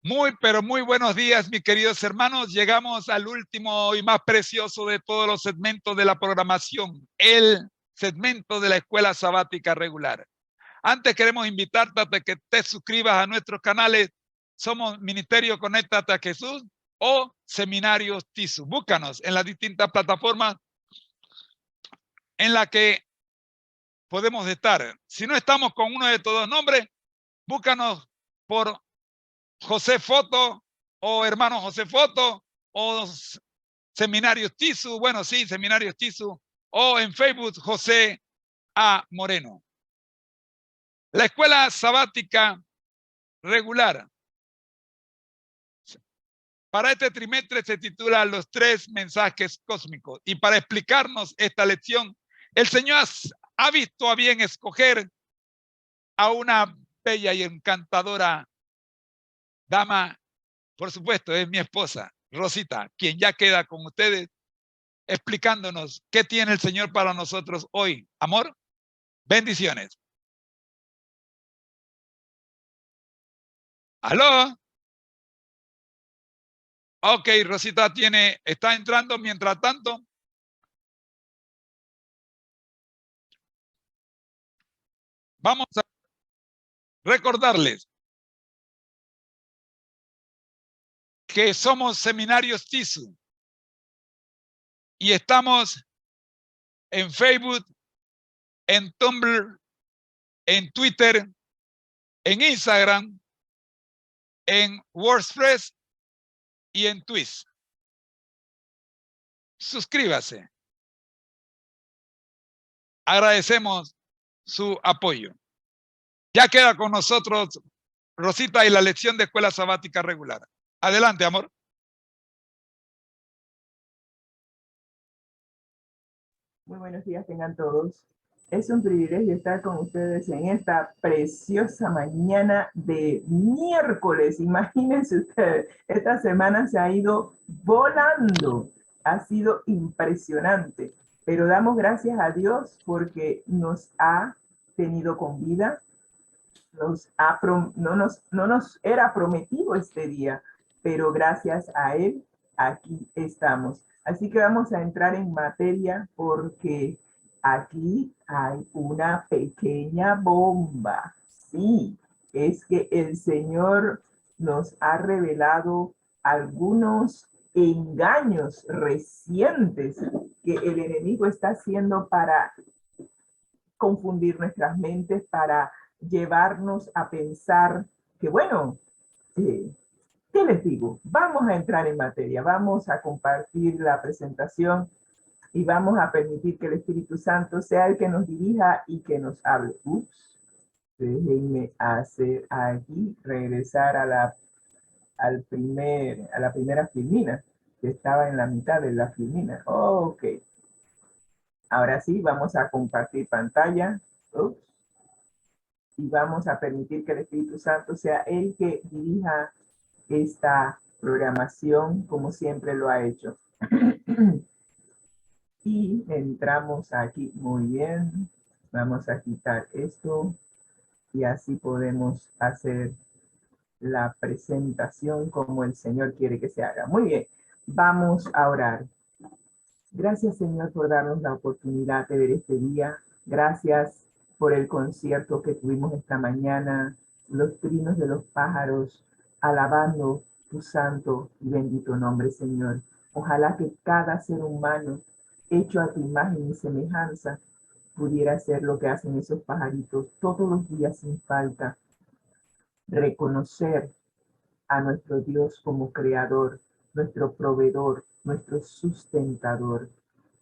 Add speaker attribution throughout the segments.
Speaker 1: Muy, pero muy buenos días, mis queridos hermanos. Llegamos al último y más precioso de todos los segmentos de la programación, el segmento de la escuela sabática regular. Antes queremos invitarte a que te suscribas a nuestros canales. Somos Ministerio Conéctate a Jesús o Seminarios TISU. Búscanos en las distintas plataformas en las que podemos estar. Si no estamos con uno de estos dos nombres, búscanos por José Foto o hermano José Foto o Seminarios TISU, bueno, sí, Seminarios TISU, o en Facebook José A. Moreno. La escuela sabática regular para este trimestre se titula Los tres mensajes cósmicos. Y para explicarnos esta lección, el Señor ha visto a bien escoger a una bella y encantadora dama, por supuesto, es mi esposa, Rosita, quien ya queda con ustedes explicándonos qué tiene el Señor para nosotros hoy. Amor, bendiciones. ¿Aló? Ok, Rosita está entrando mientras tanto. Vamos a recordarles que somos Seminarios TISU y estamos en Facebook, en Tumblr, en Twitter, en Instagram, en WordPress y en Twist. Suscríbase. Agradecemos su apoyo. Ya queda con nosotros Rosita y la lección de escuela sabática regular. Adelante, amor.
Speaker 2: Muy buenos días tengan todos. Es un privilegio estar con ustedes en esta preciosa mañana de miércoles. Imagínense ustedes, esta semana se ha ido volando. Ha sido impresionante. Pero damos gracias a Dios porque nos ha tenido con vida. No nos era prometido este día, pero gracias a Él, aquí estamos. Así que vamos a entrar en materia porque aquí hay una pequeña bomba. Sí, es que el Señor nos ha revelado algunos engaños recientes que el enemigo está haciendo para confundir nuestras mentes, para llevarnos a pensar que, bueno, ¿qué les digo? Vamos a entrar en materia, vamos a compartir la presentación y vamos a permitir que el Espíritu Santo sea el que nos dirija y que nos hable. Ups, déjenme hacer aquí, regresar a a la primera filmina, que estaba en la mitad de la filmina. Ok. Ahora sí, vamos a compartir pantalla. Ups. Y vamos a permitir que el Espíritu Santo sea el que dirija esta programación como siempre lo ha hecho. Y entramos aquí muy bien. Vamos a quitar esto y así podemos hacer la presentación como el Señor quiere que se haga. Muy bien, vamos a orar. Gracias, Señor, por darnos la oportunidad de ver este día. Gracias por el concierto que tuvimos esta mañana, los trinos de los pájaros, alabando tu santo y bendito nombre, Señor. Ojalá que cada ser humano, hecho a tu imagen y semejanza, pudiera hacer lo que hacen esos pajaritos todos los días sin falta. Reconocer a nuestro Dios como creador, nuestro proveedor, nuestro sustentador.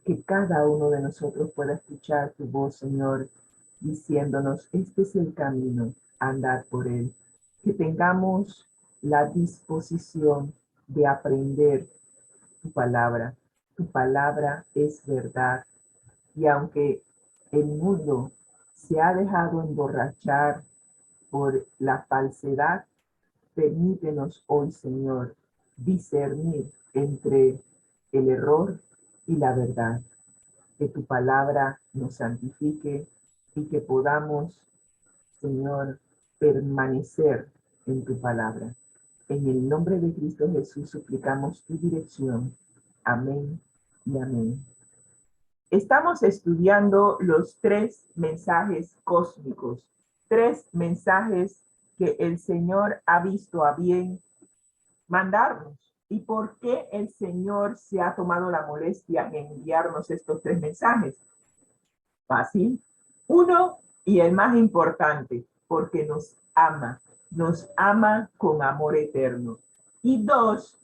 Speaker 2: Que cada uno de nosotros pueda escuchar tu voz, Señor, diciéndonos, este es el camino, andar por él. Que tengamos la disposición de aprender tu palabra. Tu palabra es verdad. Y aunque el mundo se ha dejado emborrachar por la falsedad, permítenos hoy, Señor, discernir entre el error y la verdad. Que tu palabra nos santifique y que podamos, Señor, permanecer en tu palabra. En el nombre de Cristo Jesús suplicamos tu dirección. Amén y amén. Estamos estudiando los 3 mensajes cósmicos, 3 mensajes que el Señor ha visto a bien mandarnos. ¿Y por qué el Señor se ha tomado la molestia en enviarnos estos 3 mensajes? Fácil. 1, y el más importante, porque nos ama con amor eterno. Y 2,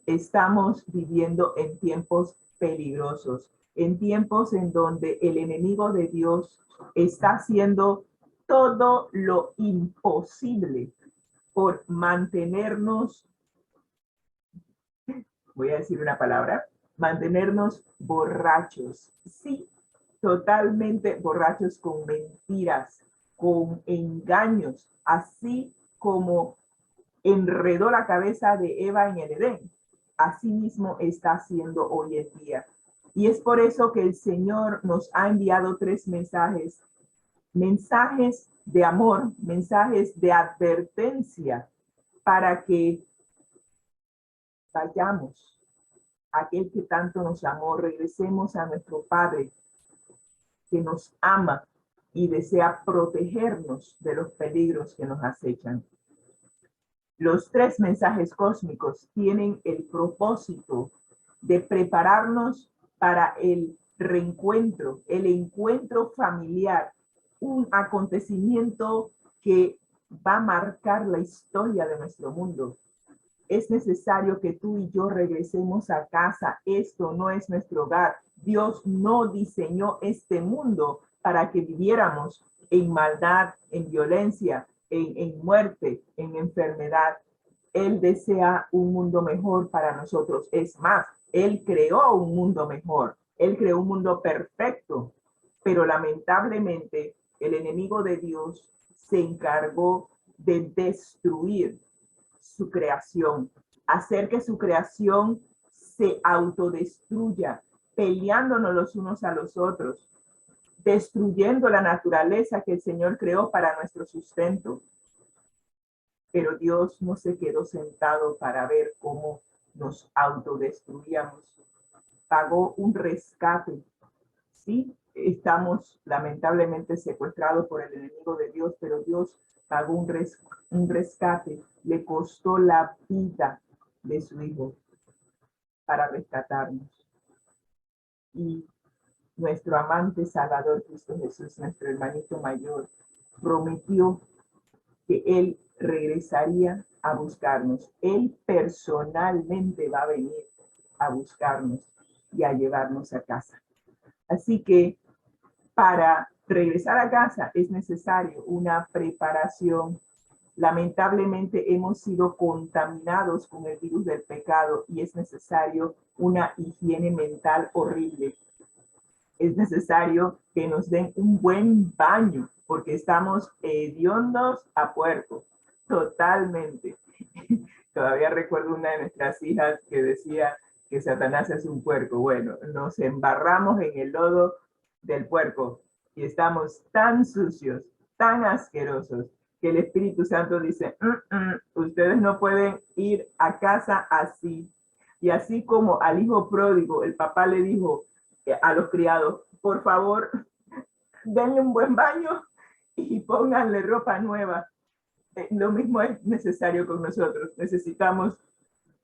Speaker 2: estamos viviendo en tiempos peligrosos, en tiempos en donde el enemigo de Dios está haciendo todo lo imposible por mantenernos, voy a decir una palabra, mantenernos borrachos. Sí, totalmente borrachos con mentiras, con engaños, así como enredó la cabeza de Eva en el Edén. Así mismo está haciendo hoy en día. Y es por eso que el Señor nos ha enviado 3 mensajes. Mensajes de amor, mensajes de advertencia para que vayamos, aquel que tanto nos amó, regresemos a nuestro Padre que nos ama y desea protegernos de los peligros que nos acechan. Los 3 mensajes cósmicos tienen el propósito de prepararnos para el reencuentro, el encuentro familiar, un acontecimiento que va a marcar la historia de nuestro mundo. Es necesario que tú y yo regresemos a casa. Esto no es nuestro hogar. Dios no diseñó este mundo para que viviéramos en maldad, en violencia, en muerte, en enfermedad. Él desea un mundo mejor para nosotros. Es más, Él creó un mundo mejor. Él creó un mundo perfecto. Pero lamentablemente, el enemigo de Dios se encargó de destruir su creación, hacer que su creación se autodestruya, peleándonos los unos a los otros, destruyendo la naturaleza que el Señor creó para nuestro sustento. Pero Dios no se quedó sentado para ver cómo nos autodestruíamos. Pagó un rescate. Sí, estamos lamentablemente secuestrados por el enemigo de Dios, pero Dios pagó un rescate. Le costó la vida de su Hijo para rescatarnos. Y nuestro amante Salvador Cristo Jesús, nuestro hermanito mayor, prometió que Él regresaría a buscarnos. Él personalmente va a venir a buscarnos y a llevarnos a casa. Así que para regresar a casa es necesario una preparación. Lamentablemente hemos sido contaminados con el virus del pecado y es necesario una higiene mental horrible. Es necesario que nos den un buen baño porque estamos hediondos a puerco, totalmente. Todavía recuerdo una de nuestras hijas que decía que Satanás es un puerco. Bueno, nos embarramos en el lodo del puerco y estamos tan sucios, tan asquerosos, que el Espíritu Santo dice, ustedes no pueden ir a casa así. Y así como al hijo pródigo, el papá le dijo a los criados, por favor, denle un buen baño y pónganle ropa nueva. Lo mismo es necesario con nosotros. Necesitamos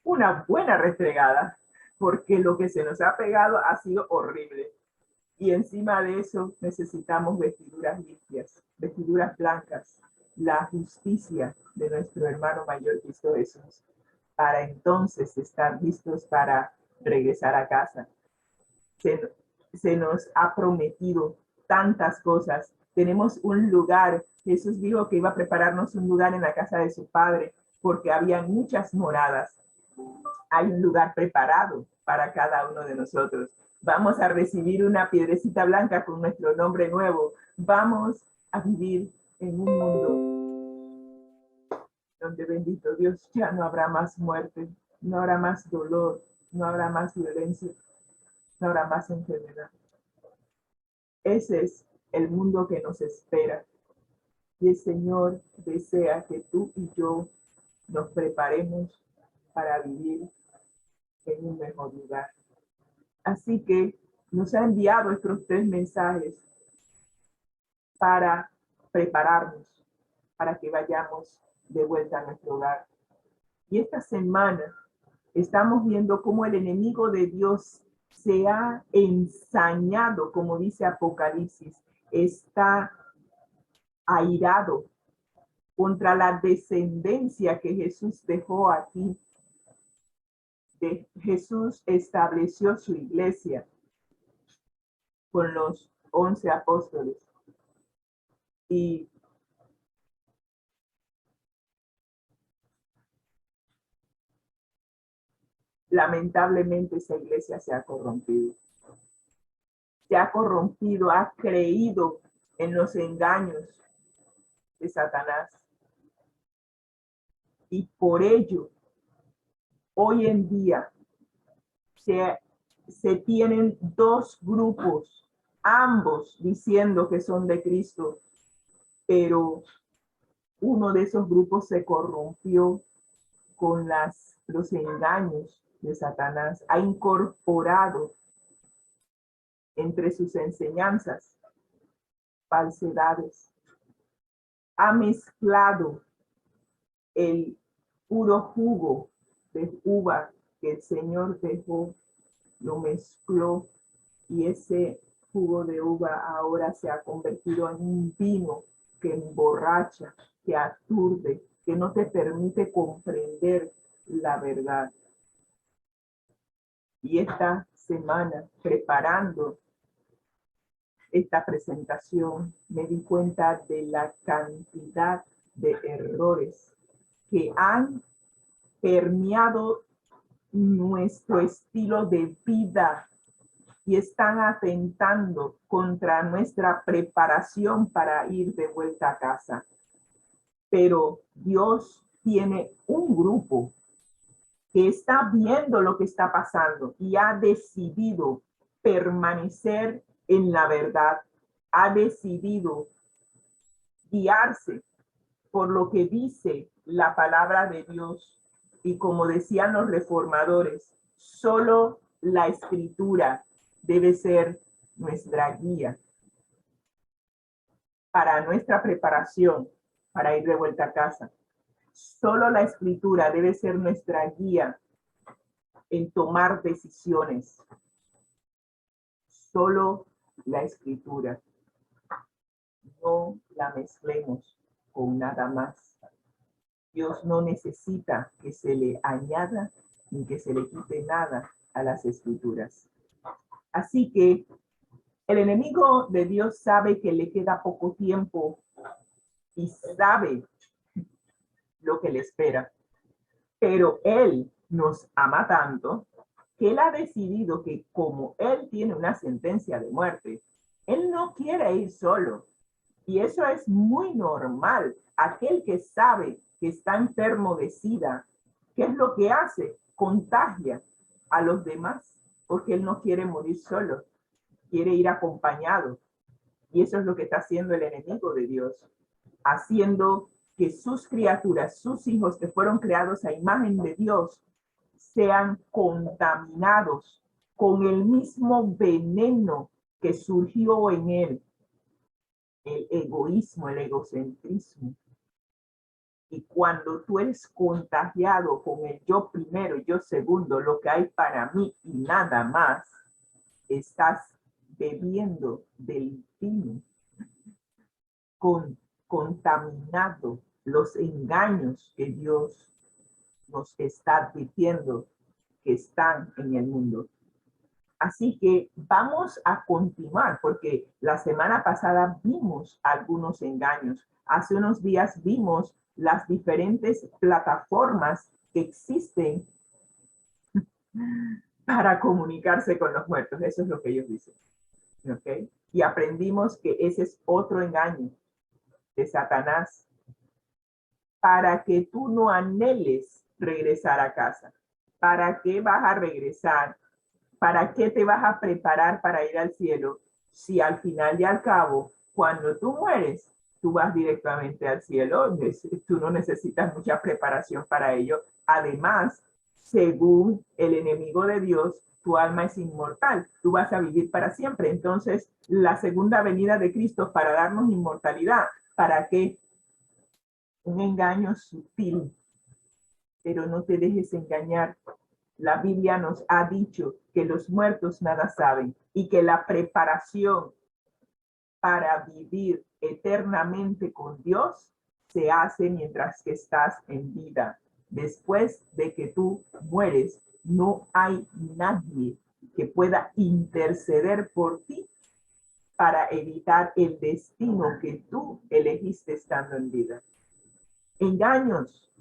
Speaker 2: una buena restregada, porque lo que se nos ha pegado ha sido horrible. Y encima de eso necesitamos vestiduras limpias, vestiduras blancas, la justicia de nuestro hermano mayor Cristo Jesús, para entonces estar listos para regresar a casa. Se nos ha prometido tantas cosas. Tenemos un lugar. Jesús dijo que iba a prepararnos un lugar en la casa de su Padre, porque había muchas moradas. Hay un lugar preparado para cada uno de nosotros. Vamos a recibir una piedrecita blanca con nuestro nombre nuevo. Vamos a vivir en un mundo donde, bendito Dios, ya no habrá más muerte, no habrá más dolor, no habrá más violencia, no habrá más enfermedad. Ese es el mundo que nos espera. Y el Señor desea que tú y yo nos preparemos para vivir en un mejor lugar. Así que nos ha enviado estos 3 mensajes para prepararnos, para que vayamos de vuelta a nuestro hogar. Y esta semana estamos viendo cómo el enemigo de Dios se ha ensañado, como dice Apocalipsis, está airado contra la descendencia que Jesús dejó aquí. Jesús estableció su iglesia con los 11 apóstoles. Y lamentablemente esa iglesia se ha corrompido. Se ha corrompido, ha creído en los engaños de Satanás. Y por ello, hoy en día, se tienen 2 grupos, ambos diciendo que son de Cristo, pero uno de esos grupos se corrompió con los engaños de Satanás, ha incorporado entre sus enseñanzas falsedades, ha mezclado el puro jugo de uva que el Señor dejó, lo mezcló, y ese jugo de uva ahora se ha convertido en un vino que emborracha, que aturde, que no te permite comprender la verdad. Y esta semana, preparando esta presentación, me di cuenta de la cantidad de errores que han permeado nuestro estilo de vida y están atentando contra nuestra preparación para ir de vuelta a casa. Pero Dios tiene un grupo que está viendo lo que está pasando y ha decidido permanecer en la verdad, ha decidido guiarse por lo que dice la palabra de Dios. Y como decían los reformadores, solo la escritura debe ser nuestra guía para nuestra preparación para ir de vuelta a casa. Solo la escritura debe ser nuestra guía en tomar decisiones. Solo la escritura. No la mezclemos con nada más. Dios no necesita que se le añada ni que se le quite nada a las escrituras. Así que el enemigo de Dios sabe que le queda poco tiempo y sabe lo que le espera. Pero Él nos ama tanto que Él ha decidido que como Él tiene una sentencia de muerte, Él no quiere ir solo. Y eso es muy normal. Aquel que sabe que está enfermo de SIDA, ¿qué es lo que hace? Contagia a los demás, porque él no quiere morir solo, quiere ir acompañado. Y eso es lo que está haciendo el enemigo de Dios, haciendo que sus criaturas, sus hijos que fueron creados a imagen de Dios, sean contaminados con el mismo veneno que surgió en él. El egoísmo, el egocentrismo. Y cuando tú eres contagiado con el yo primero, yo segundo, lo que hay para mí y nada más, estás bebiendo del vino contaminado, los engaños que Dios nos está advirtiendo que están en el mundo. Así que vamos a continuar, porque la semana pasada vimos algunos engaños. Hace unos días vimos las diferentes plataformas que existen para comunicarse con los muertos. Eso es lo que ellos dicen. ¿Okay? Y aprendimos que ese es otro engaño de Satanás para que tú no anheles regresar a casa. ¿Para qué vas a regresar? ¿Para qué te vas a preparar para ir al cielo si al final y al cabo, cuando tú mueres, tú vas directamente al cielo, tú no necesitas mucha preparación para ello. Además, según el enemigo de Dios, tu alma es inmortal, tú vas a vivir para siempre. Entonces, la segunda venida de Cristo para darnos inmortalidad, ¿para qué? Un engaño sutil, pero no te dejes engañar. La Biblia nos ha dicho que los muertos nada saben y que la preparación para vivir eternamente con Dios se hace mientras que estás en vida. Después de que tú mueres, no hay nadie que pueda interceder por ti para evitar el destino que tú elegiste estando en vida. Engaños,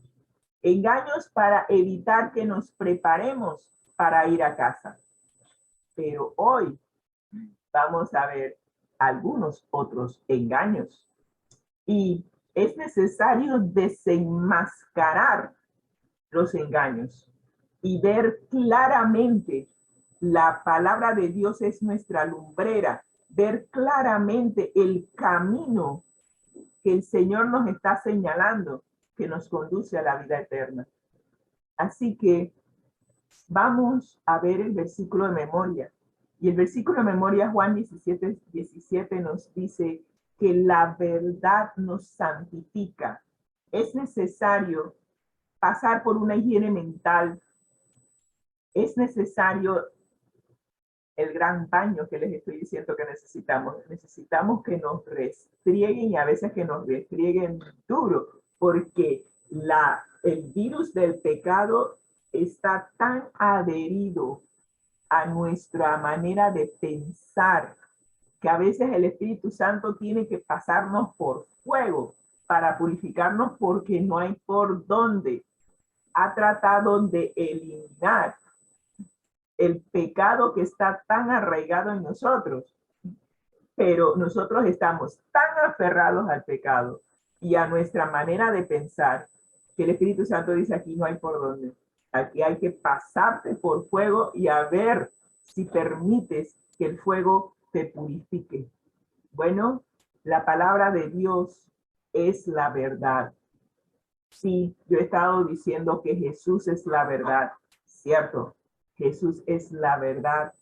Speaker 2: engaños para evitar que nos preparemos para ir a casa. Pero hoy vamos a ver algunos otros engaños. Y es necesario desenmascarar los engaños y ver claramente. La palabra de Dios es nuestra lumbrera, ver claramente el camino que el Señor nos está señalando, que nos conduce a la vida eterna. Así que vamos a ver el versículo de memoria. Y el versículo de memoria, Juan 17 nos dice que la verdad nos santifica. Es necesario pasar por una higiene mental. Es necesario el gran baño que les estoy diciendo que necesitamos. Necesitamos que nos restrieguen y a veces que nos restrieguen duro, porque el virus del pecado está tan adherido a nuestra manera de pensar que a veces el Espíritu Santo tiene que pasarnos por fuego para purificarnos porque no hay por dónde. Ha tratado de eliminar el pecado que está tan arraigado en nosotros, pero nosotros estamos tan aferrados al pecado y a nuestra manera de pensar que el Espíritu Santo dice aquí no hay por dónde. Aquí hay que pasarte por fuego y a ver si permites que el fuego te purifique. Bueno, la palabra de Dios es la verdad. Sí, yo he estado diciendo que Jesús es la verdad, ¿cierto? Jesús es la verdad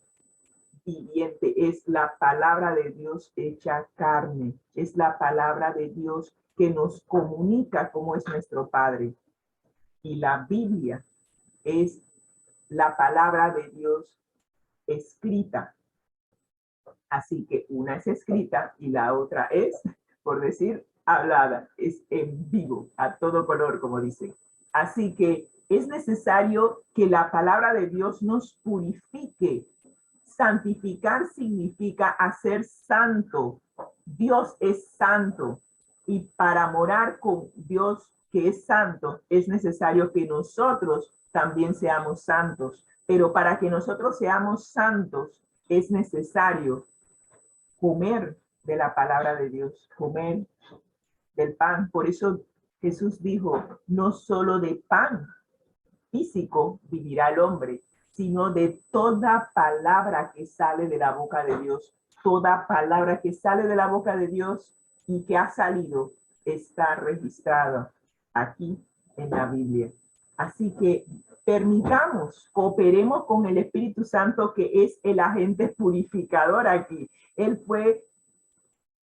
Speaker 2: viviente, es la palabra de Dios hecha carne, es la palabra de Dios que nos comunica cómo es nuestro Padre. Y la Biblia es la palabra de Dios escrita. Así que una es escrita y la otra es, por decir, hablada, es en vivo, a todo color, como dicen. Así que es necesario que la palabra de Dios nos purifique. Santificar significa hacer santo. Dios es santo y para morar con Dios que es santo es necesario que nosotros también seamos santos. Pero para que nosotros seamos santos es necesario comer de la palabra de Dios, comer del pan. Por eso Jesús dijo, no solo de pan físico vivirá el hombre, sino de toda palabra que sale de la boca de Dios. Toda palabra que sale de la boca de Dios y que ha salido está registrada aquí en la Biblia. Así que permitamos, cooperemos con el Espíritu Santo, que es el agente purificador aquí. Él fue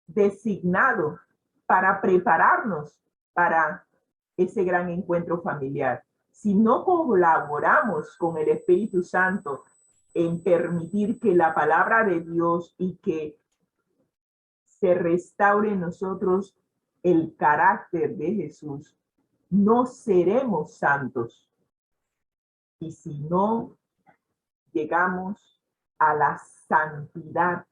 Speaker 2: designado para prepararnos para ese gran encuentro familiar. Si no colaboramos con el Espíritu Santo en permitir que la palabra de Dios y que se restaure en nosotros el carácter de Jesús, no seremos santos. Y si no llegamos a la santidad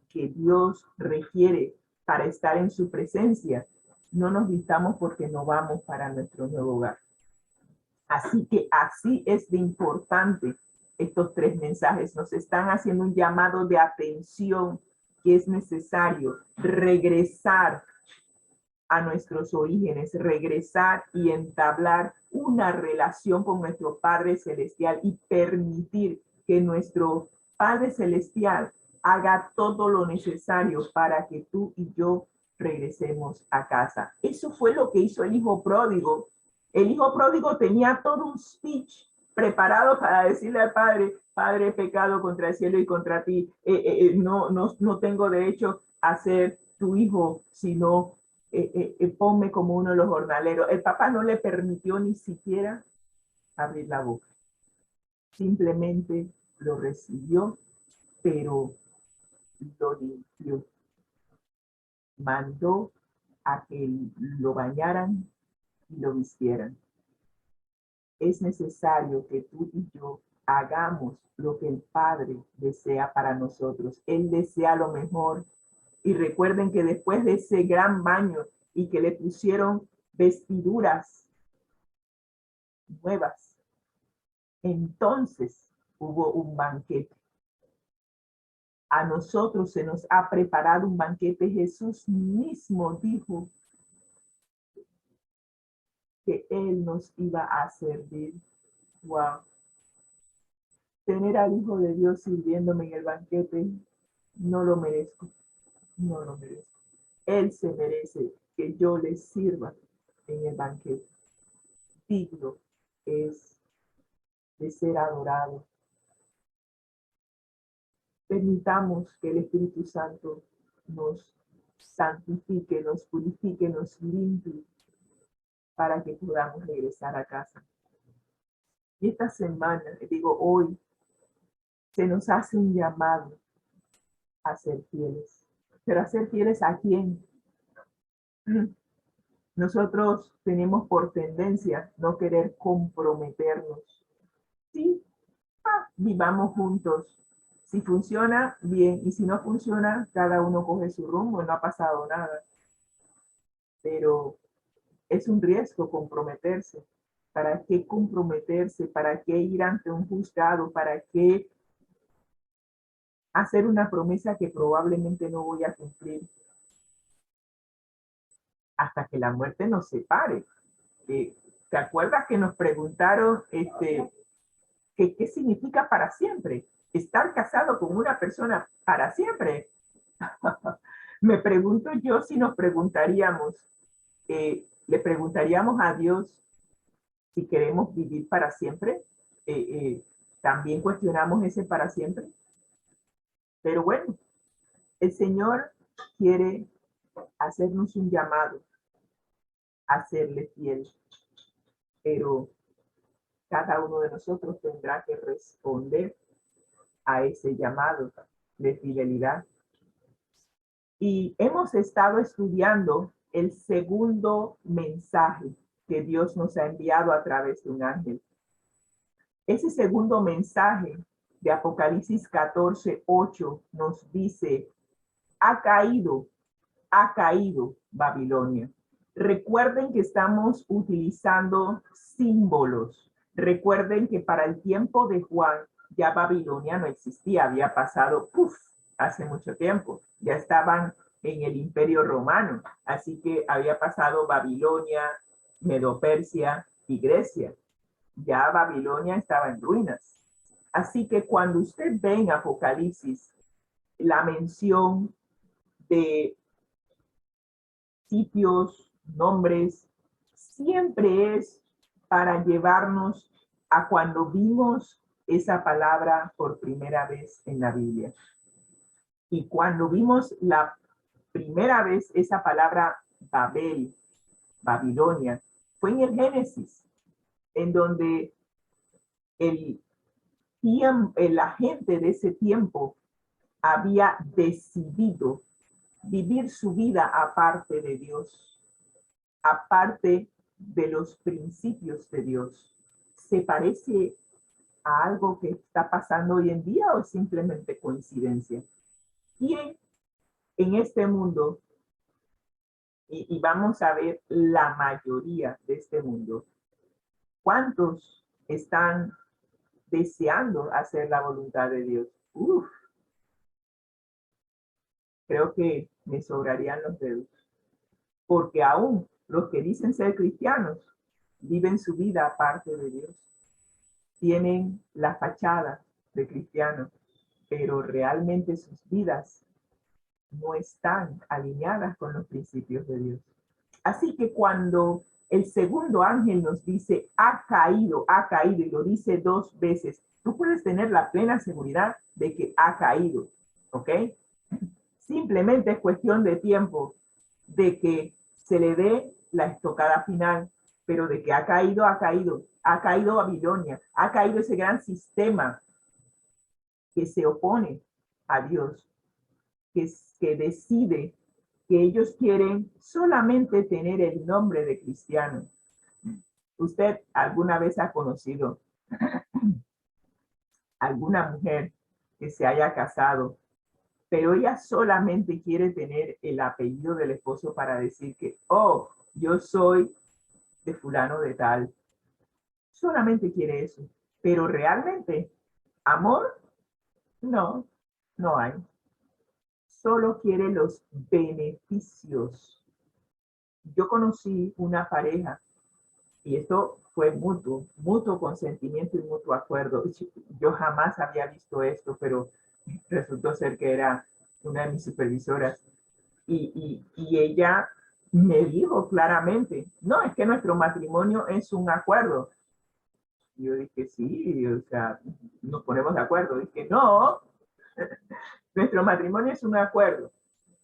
Speaker 2: que Dios requiere para estar en su presencia, no nos vistamos porque no vamos para nuestro nuevo hogar. Así que así es de importante estos tres mensajes. Nos están haciendo un llamado de atención que es necesario regresar a nuestros orígenes, regresar y entablar una relación con nuestro Padre Celestial y permitir que nuestro Padre Celestial haga todo lo necesario para que tú y yo regresemos a casa. Eso fue lo que hizo el hijo pródigo. El hijo pródigo tenía todo un speech preparado para decirle al padre, Padre, he pecado contra el cielo y contra ti. No tengo derecho a ser tu hijo, sino ponme como uno de los jornaleros. El papá no le permitió ni siquiera abrir la boca. Simplemente lo recibió, pero lo limpió. Mandó a que lo bañaran y lo vistieran. Es necesario que tú y yo hagamos lo que el Padre desea para nosotros. Él desea lo mejor. Y recuerden que después de ese gran baño y que le pusieron vestiduras nuevas, entonces hubo un banquete. A nosotros se nos ha preparado un banquete. Jesús mismo dijo que Él nos iba a servir. Wow. Tener al Hijo de Dios sirviéndome en el banquete, no lo merezco. No lo merezco. Él se merece que yo le sirva en el banquete. Digno es de ser adorado. Permitamos que el Espíritu Santo nos santifique, nos purifique, nos limpie para que podamos regresar a casa. Y esta semana, digo hoy, se nos hace un llamado a ser fieles. Pero a ser fieles ¿a quién? Nosotros tenemos por tendencia no querer comprometernos. Sí, vivamos juntos. Si funciona, bien. Y si no funciona, cada uno coge su rumbo, no ha pasado nada. Pero es un riesgo comprometerse. ¿Para qué comprometerse? ¿Para qué ir ante un juzgado? ¿Para qué hacer una promesa que probablemente no voy a cumplir? Hasta que la muerte nos separe. ¿Te acuerdas que nos preguntaron qué significa para siempre? Estar casado con una persona para siempre. Me pregunto yo si nos preguntaríamos, le preguntaríamos a Dios si queremos vivir para siempre. También cuestionamos ese para siempre. Pero bueno, el Señor quiere hacernos un llamado a serle fiel, pero cada uno de nosotros tendrá que responder a ese llamado de fidelidad. Y hemos estado estudiando el segundo mensaje que Dios nos ha enviado a través de un ángel. Ese segundo mensaje de Apocalipsis 14:8 nos dice, ha caído Babilonia. Recuerden que estamos utilizando símbolos. Recuerden que para el tiempo de Juan ya Babilonia no existía, había pasado hace mucho tiempo. Ya estaban en el Imperio Romano, así que había pasado Babilonia, Medo-Persia y Grecia. Ya Babilonia estaba en ruinas. Así que cuando usted ve en Apocalipsis la mención de sitios, nombres, siempre es para llevarnos a cuando vimos esa palabra por primera vez en la Biblia. Y cuando vimos la primera vez esa palabra Babel, Babilonia, fue en el Génesis, en donde la gente de ese tiempo había decidido vivir su vida aparte de Dios, aparte de los principios de Dios. ¿Se parece a algo que está pasando hoy en día o es simplemente coincidencia? ¿Quién en este mundo, y vamos a ver la mayoría de este mundo, cuántos están deseando hacer la voluntad de Dios? Creo que me sobrarían los dedos. Porque aún los que dicen ser cristianos viven su vida aparte de Dios. Tienen la fachada de cristianos, pero realmente sus vidas no están alineadas con los principios de Dios. Así que cuando el segundo ángel nos dice, ha caído, y lo dice 2 veces, tú puedes tener la plena seguridad de que ha caído, ¿ok? Simplemente es cuestión de tiempo de que se le dé la estocada final, pero de que ha caído, ha caído. Ha caído Babilonia, ha caído ese gran sistema que se opone a Dios, que decide que ellos quieren solamente tener el nombre de cristiano. ¿Usted alguna vez ha conocido alguna mujer que se haya casado, pero ella solamente quiere tener el apellido del esposo para decir que, oh, yo soy de fulano de tal? Solamente quiere eso, pero realmente amor no, no hay. Solo quiere los beneficios. Yo conocí una pareja y esto fue mutuo consentimiento y mutuo acuerdo. Yo jamás había visto esto, pero resultó ser que era una de mis supervisoras. Y ella me dijo claramente, no, es que nuestro matrimonio es un acuerdo. Y yo dije, sí, o sea, nos ponemos de acuerdo. Dije, no, nuestro matrimonio es un acuerdo.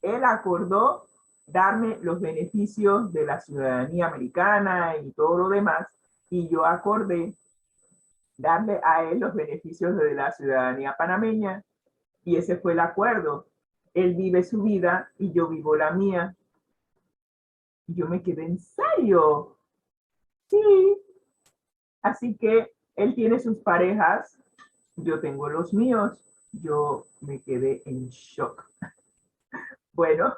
Speaker 2: Él acordó darme los beneficios de la ciudadanía americana y todo lo demás, y yo acordé darle a él los beneficios de la ciudadanía panameña, y ese fue el acuerdo. Él vive su vida y yo vivo la mía. Y yo me quedé, ¿en serio? Sí. Así que él tiene sus parejas, yo tengo los míos. Yo me quedé en shock. Bueno,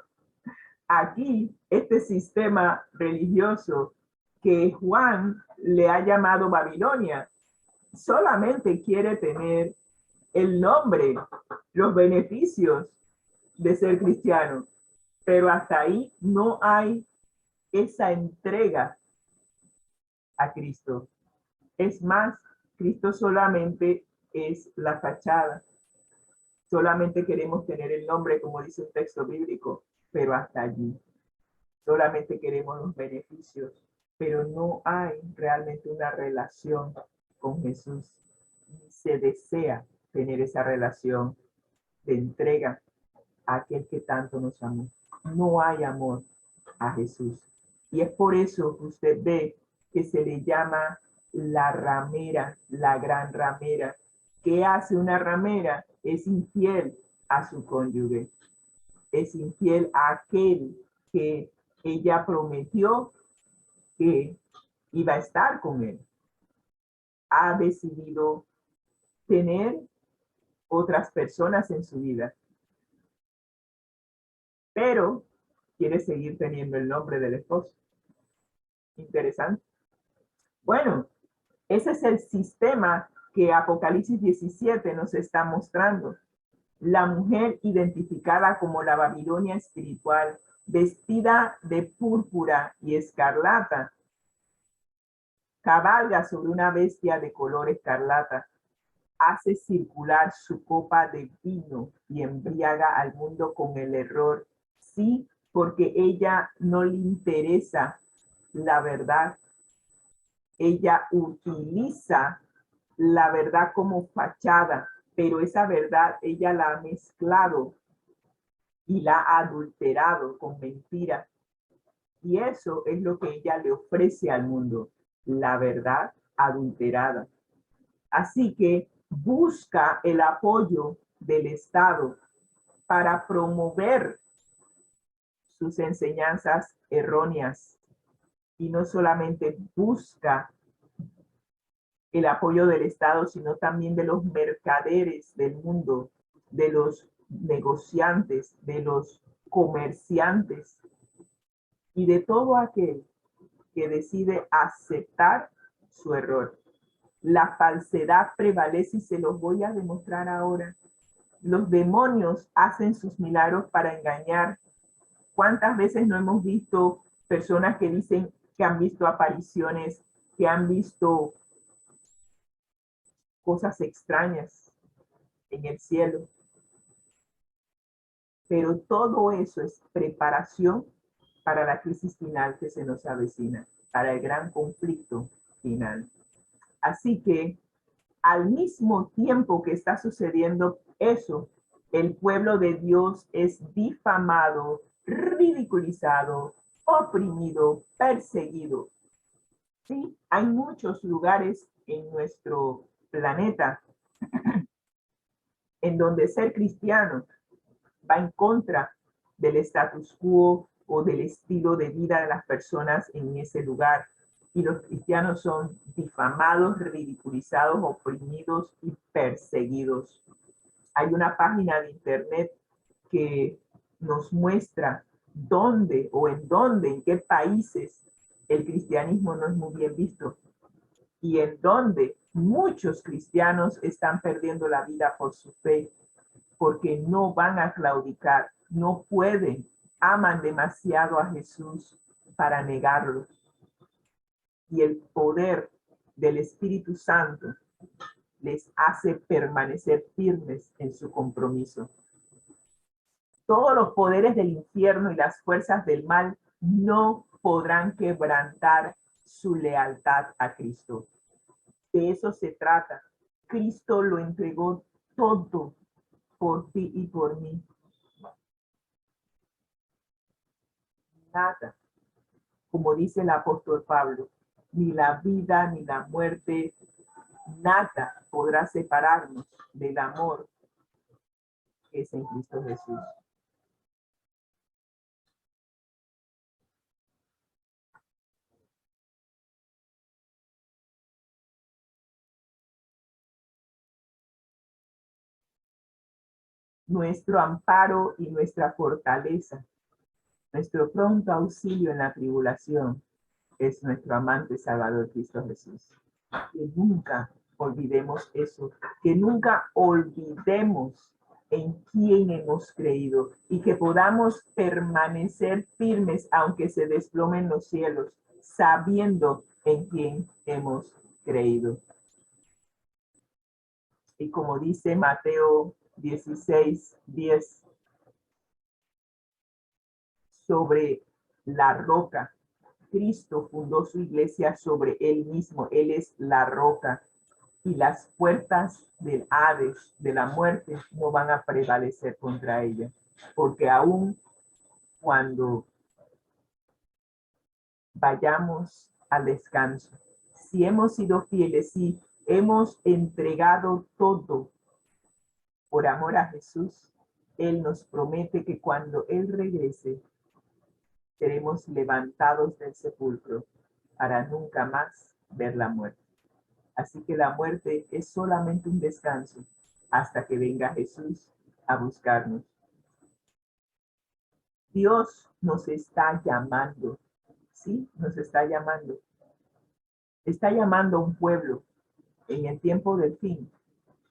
Speaker 2: aquí este sistema religioso que Juan le ha llamado Babilonia solamente quiere tener el nombre, los beneficios de ser cristiano, pero hasta ahí no hay esa entrega a Cristo. Es más, Cristo solamente es la fachada. Solamente queremos tener el nombre, como dice un texto bíblico, pero hasta allí. Solamente queremos los beneficios, pero no hay realmente una relación con Jesús. Ni se desea tener esa relación de entrega a aquel que tanto nos amó. No hay amor a Jesús. Y es por eso que usted ve que se le llama la ramera, la gran ramera. ¿Qué hace una ramera? Es infiel a su cónyuge. Es infiel a aquel que ella prometió que iba a estar con él. Ha decidido tener otras personas en su vida, pero quiere seguir teniendo el nombre del esposo. Interesante. Bueno, ese es el sistema que Apocalipsis 17 nos está mostrando. La mujer identificada como la Babilonia espiritual, vestida de púrpura y escarlata, cabalga sobre una bestia de color escarlata, hace circular su copa de vino y embriaga al mundo con el error. Sí, porque ella no le interesa la verdad. Ella utiliza la verdad como fachada, pero esa verdad ella la ha mezclado y la ha adulterado con mentiras. Y eso es lo que ella le ofrece al mundo, la verdad adulterada. Así que busca el apoyo del Estado para promover sus enseñanzas erróneas. Y no solamente busca el apoyo del Estado, sino también de los mercaderes del mundo, de los negociantes, de los comerciantes y de todo aquel que decide aceptar su error. La falsedad prevalece y se los voy a demostrar ahora. Los demonios hacen sus milagros para engañar. ¿Cuántas veces no hemos visto personas que dicen que han visto apariciones, que han visto cosas extrañas en el cielo? pero todo eso es preparación para la crisis final que se nos avecina, para el gran conflicto final. Así que al mismo tiempo que está sucediendo eso, el pueblo de Dios es difamado, ridiculizado, oprimido, perseguido. Sí, hay muchos lugares en nuestro planeta en donde ser cristiano va en contra del status quo o del estilo de vida de las personas en ese lugar. Y los cristianos son difamados, ridiculizados, oprimidos y perseguidos. Hay una página de internet que nos muestra dónde o en qué países el cristianismo no es muy bien visto y en donde muchos cristianos están perdiendo la vida por su fe, porque no van a claudicar, no pueden, aman demasiado a Jesús para negarlo. Y el poder del Espíritu Santo les hace permanecer firmes en su compromiso. Todos los poderes del infierno y las fuerzas del mal no podrán quebrantar su lealtad a Cristo. De eso se trata. Cristo lo entregó todo por ti y por mí. Nada, como dice el apóstol Pablo, ni la vida ni la muerte, nada podrá separarnos del amor que es en Cristo Jesús. Nuestro amparo y nuestra fortaleza, nuestro pronto auxilio en la tribulación, es nuestro amante Salvador Cristo Jesús. Que nunca olvidemos eso, que nunca olvidemos en quién hemos creído y que podamos permanecer firmes aunque se desplomen los cielos, sabiendo en quién hemos creído. Y como dice Mateo 16:10, sobre la roca, Cristo fundó su iglesia sobre él mismo. Él es la roca. Y las puertas del Hades, de la muerte, no van a prevalecer contra ella. Porque aún cuando vayamos al descanso, si hemos sido fieles, si hemos entregado todo por amor a Jesús, Él nos promete que cuando Él regrese, seremos levantados del sepulcro para nunca más ver la muerte. Así que la muerte es solamente un descanso hasta que venga Jesús a buscarnos. Dios nos está llamando, ¿sí? Nos está llamando. Está llamando a un pueblo en el tiempo del fin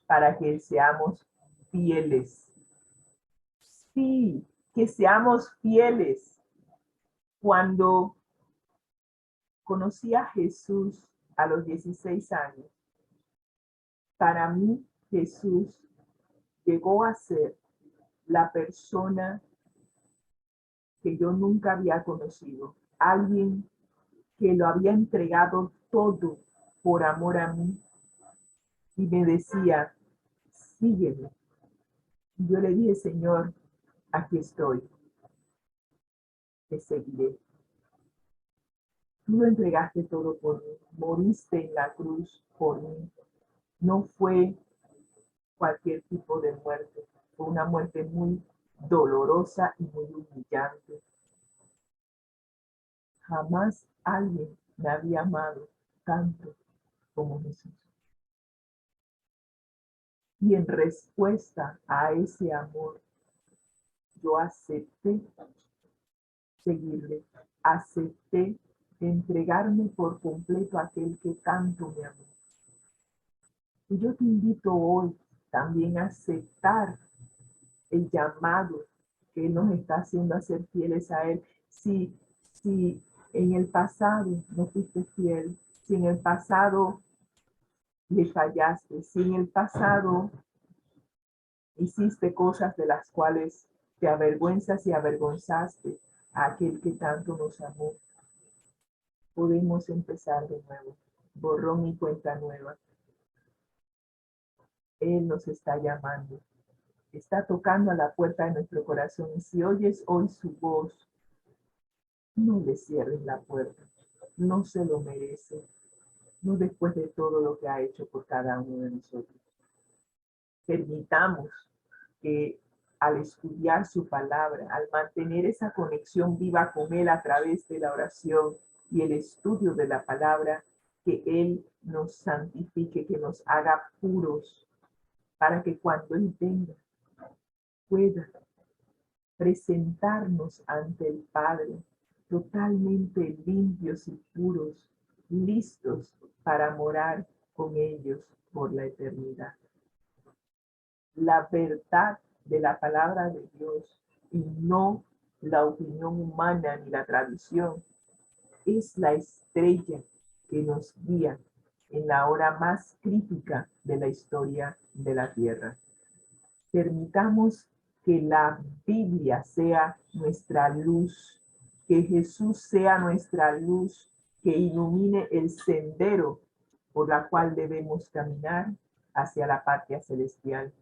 Speaker 2: para que seamos fieles. Sí, que seamos fieles. Cuando conocí a Jesús a los 16 años, para mí Jesús llegó a ser la persona que yo nunca había conocido, alguien que lo había entregado todo por amor a mí y me decía, sígueme. Y yo le dije, Señor, aquí estoy, te seguiré. Tú lo entregaste todo por mí, moriste en la cruz por mí. No fue cualquier tipo de muerte, fue una muerte muy dolorosa y muy humillante. Jamás alguien me había amado tanto como Jesús. Y en respuesta a ese amor, yo acepté seguirle, acepté entregarme por completo a aquel que tanto me amó. Y yo te invito hoy también a aceptar el llamado que Él nos está haciendo a ser fieles a Él. Si en el pasado no fuiste fiel, si en el pasado le fallaste, si en el pasado hiciste cosas de las cuales Te avergüenzas y avergonzaste a aquel que tanto nos amó. Podemos empezar de nuevo. Borrón y cuenta nueva. Él nos está llamando. Está tocando a la puerta de nuestro corazón. Y si oyes hoy su voz, no le cierres la puerta. No se lo merece. No después de todo lo que ha hecho por cada uno de nosotros. Permitamos que al estudiar su palabra, al mantener esa conexión viva con Él a través de la oración y el estudio de la palabra, que Él nos santifique, que nos haga puros, para que cuando Él venga pueda presentarnos ante el Padre totalmente limpios y puros, listos para morar con ellos por la eternidad. La verdad de la palabra de Dios y no la opinión humana ni la tradición es la estrella que nos guía en la hora más crítica de la historia de la tierra. Permitamos que la Biblia sea nuestra luz, que Jesús sea nuestra luz, que ilumine el sendero por la cual debemos caminar hacia la patria celestial.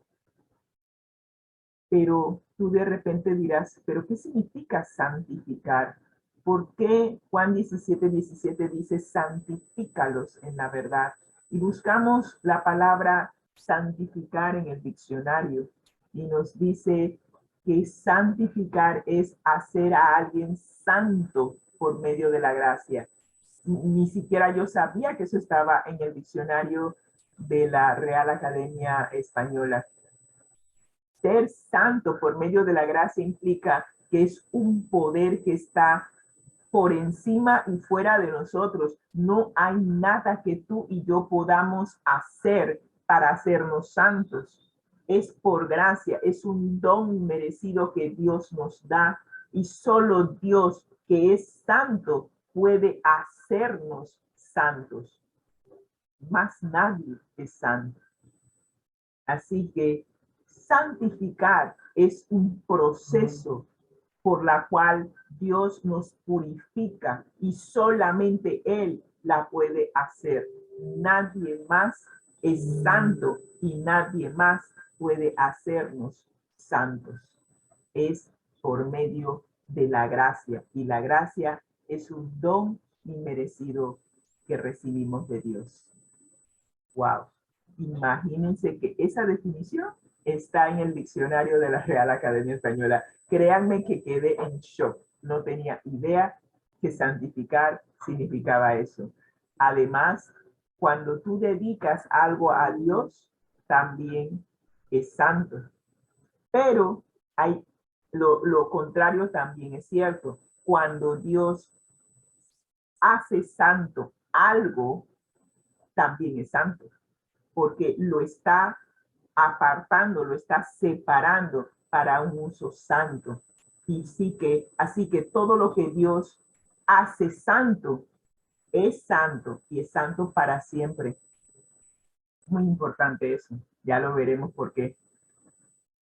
Speaker 2: Pero tú de repente dirás, ¿pero qué significa santificar? ¿Por qué Juan 17:17 dice santifícalos en la verdad? Y buscamos la palabra santificar en el diccionario y nos dice que santificar es hacer a alguien santo por medio de la gracia. Ni siquiera yo sabía que eso estaba en el diccionario de la Real Academia Española. Ser santo por medio de la gracia implica que es un poder que está por encima y fuera de nosotros. No hay nada que tú y yo podamos hacer para hacernos santos. Es por gracia, es un don merecido que Dios nos da y solo Dios, que es santo, puede hacernos santos. Más nadie es santo. Así que santificar es un proceso por la cual Dios nos purifica y solamente Él la puede hacer. Nadie más es santo y nadie más puede hacernos santos. Es por medio de la gracia y la gracia es un don inmerecido que recibimos de Dios. Wow. Imagínense que esa definición está en el diccionario de la Real Academia Española. Créanme que quedé en shock. No tenía idea que santificar significaba eso. Además, cuando tú dedicas algo a Dios, también es santo. Pero hay lo contrario también es cierto. Cuando Dios hace santo algo, también es santo, porque lo está apartando, lo está separando para un uso santo. Y sí que, así que todo lo que Dios hace santo es santo y es santo para siempre. Muy importante eso, ya lo veremos por qué.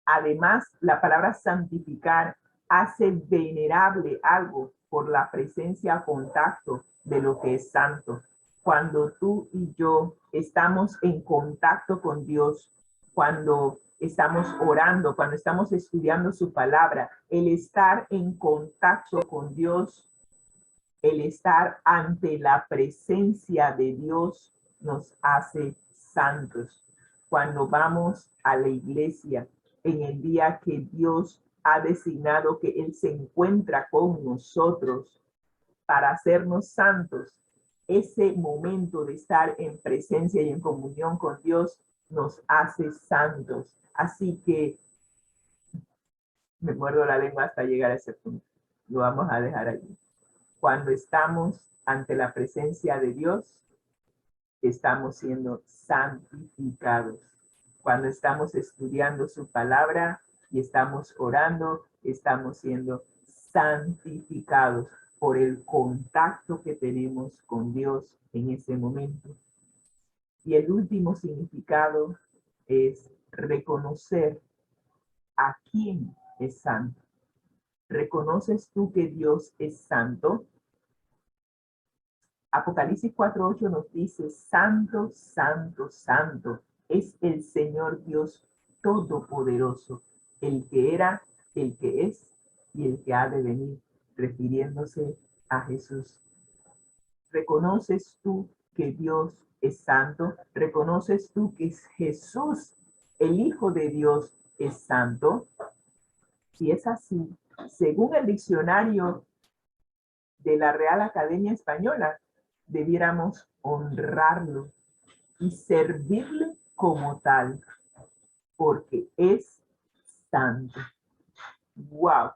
Speaker 2: Además, la palabra santificar hace venerable algo por la presencia o contacto de lo que es santo. Cuando tú y yo estamos en contacto con Dios, cuando estamos orando, cuando estamos estudiando su palabra, el estar en contacto con Dios, el estar ante la presencia de Dios nos hace santos. Cuando vamos a la iglesia en el día que Dios ha designado que Él se encuentra con nosotros para hacernos santos, ese momento de estar en presencia y en comunión con Dios nos hace santos. Así que me muerdo la lengua hasta llegar a ese punto. Lo vamos a dejar allí. Cuando estamos ante la presencia de Dios, estamos siendo santificados. Cuando estamos estudiando su palabra y estamos orando, estamos siendo santificados por el contacto que tenemos con Dios en ese momento. Y el último significado es reconocer a quién es santo. ¿Reconoces tú que Dios es santo? Apocalipsis 4:8 nos dice, santo, santo, santo es el Señor Dios Todopoderoso, el que era, el que es y el que ha de venir, refiriéndose a Jesús. ¿Reconoces tú que Dios es santo? ¿Reconoces tú que Jesús, el Hijo de Dios, es santo? Si es así, según el diccionario de la Real Academia Española, debiéramos honrarlo y servirle como tal, porque es santo. ¡Wow!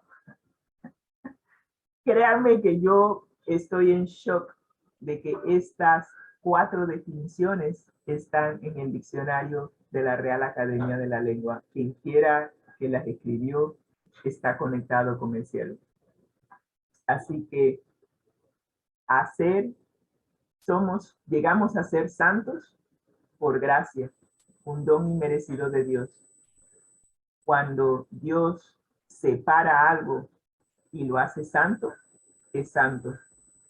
Speaker 2: Créanme que yo estoy en shock de que estas 4 definiciones están en el diccionario de la Real Academia de la Lengua. Quien quiera que las escribió está conectado con el cielo. Así que llegamos a ser santos por gracia, un don inmerecido de Dios. Cuando Dios separa algo y lo hace santo, es santo.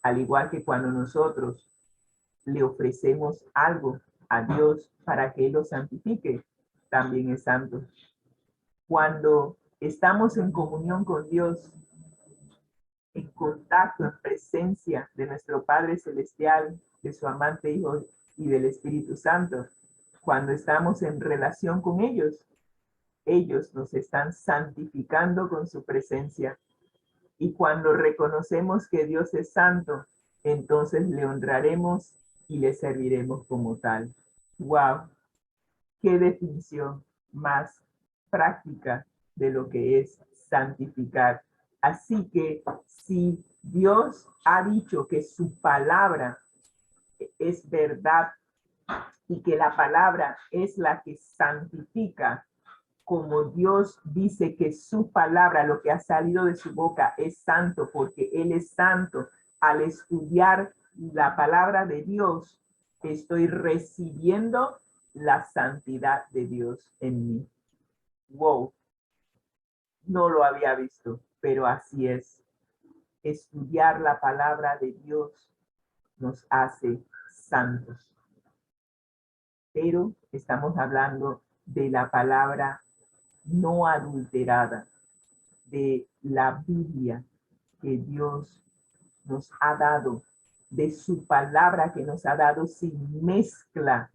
Speaker 2: Al igual que cuando nosotros le ofrecemos algo a Dios para que Él lo santifique, también es santo. Cuando estamos en comunión con Dios, en contacto, en presencia de nuestro Padre Celestial, de su amante Hijo y del Espíritu Santo, cuando estamos en relación con ellos nos están santificando con su presencia. Y cuando reconocemos que Dios es santo, entonces le honraremos y le serviremos como tal. ¡Wow! ¡Qué definición más práctica de lo que es santificar! Así que si Dios ha dicho que su palabra es verdad y que la palabra es la que santifica, como Dios dice que su palabra, lo que ha salido de su boca, es santo porque Él es santo, al estudiar la palabra de Dios, estoy recibiendo la santidad de Dios en mí. Wow, no lo había visto, pero así es. Estudiar la palabra de Dios nos hace santos. Pero estamos hablando de la palabra no adulterada, de la Biblia que Dios nos ha dado, de su palabra que nos ha dado sin mezcla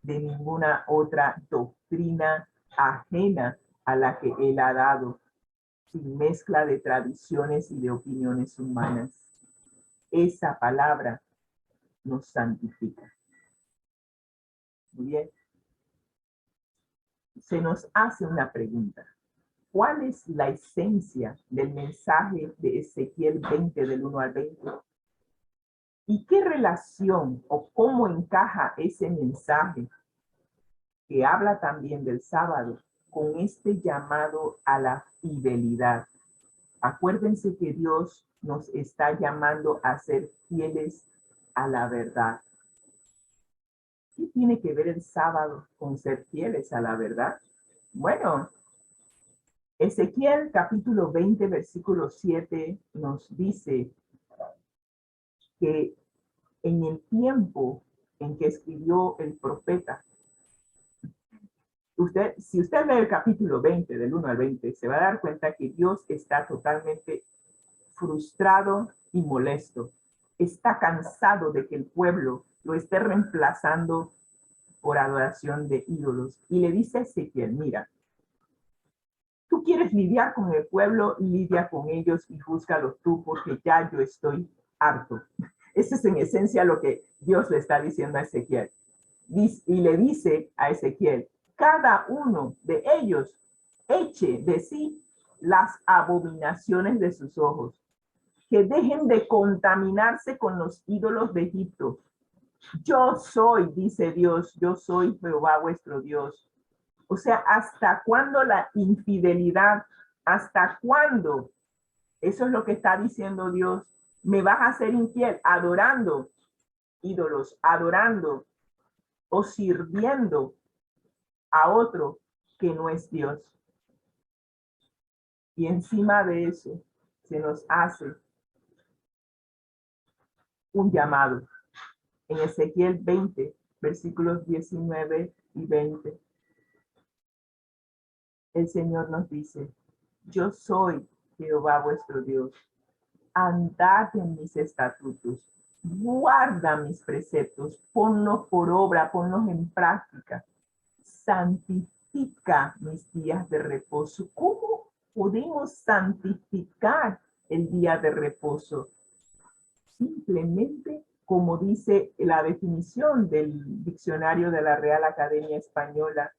Speaker 2: de ninguna otra doctrina ajena a la que Él ha dado, sin mezcla de tradiciones y de opiniones humanas. Esa palabra nos santifica. Muy bien. Se nos hace una pregunta. ¿Cuál es la esencia del mensaje de Ezequiel 20 del 1 al 20? ¿Y qué relación o cómo encaja ese mensaje que habla también del sábado con este llamado a la fidelidad? Acuérdense que Dios nos está llamando a ser fieles a la verdad. ¿Qué tiene que ver el sábado con ser fieles a la verdad? Bueno, Ezequiel capítulo 20, versículo 7 nos dice que en el tiempo en que escribió el profeta, si usted lee el capítulo 20, del 1 al 20, se va a dar cuenta que Dios está totalmente frustrado y molesto. Está cansado de que el pueblo lo esté reemplazando por adoración de ídolos. Y le dice a Ezequiel, mira, tú quieres lidiar con el pueblo, lidia con ellos y júzgalos tú, porque ya yo estoy harto. Ese es en esencia lo que Dios le está diciendo a Ezequiel. Y le dice a Ezequiel, cada uno de ellos eche de sí las abominaciones de sus ojos, que dejen de contaminarse con los ídolos de Egipto. Yo soy, dice Dios, yo soy Jehová vuestro Dios. O sea, ¿hasta cuándo la infidelidad? ¿Hasta cuándo? Eso es lo que está diciendo Dios. Me vas a ser infiel adorando ídolos, adorando o sirviendo a otro que no es Dios. Y encima de eso se nos hace un llamado. En Ezequiel 20, versículos 19 y 20, el Señor nos dice: yo soy Jehová vuestro Dios. Andad en mis estatutos, guarda mis preceptos, ponlos por obra, ponlos en práctica. Santifica mis días de reposo. ¿Cómo podemos santificar el día de reposo? Simplemente, como dice la definición del diccionario de la Real Academia Española,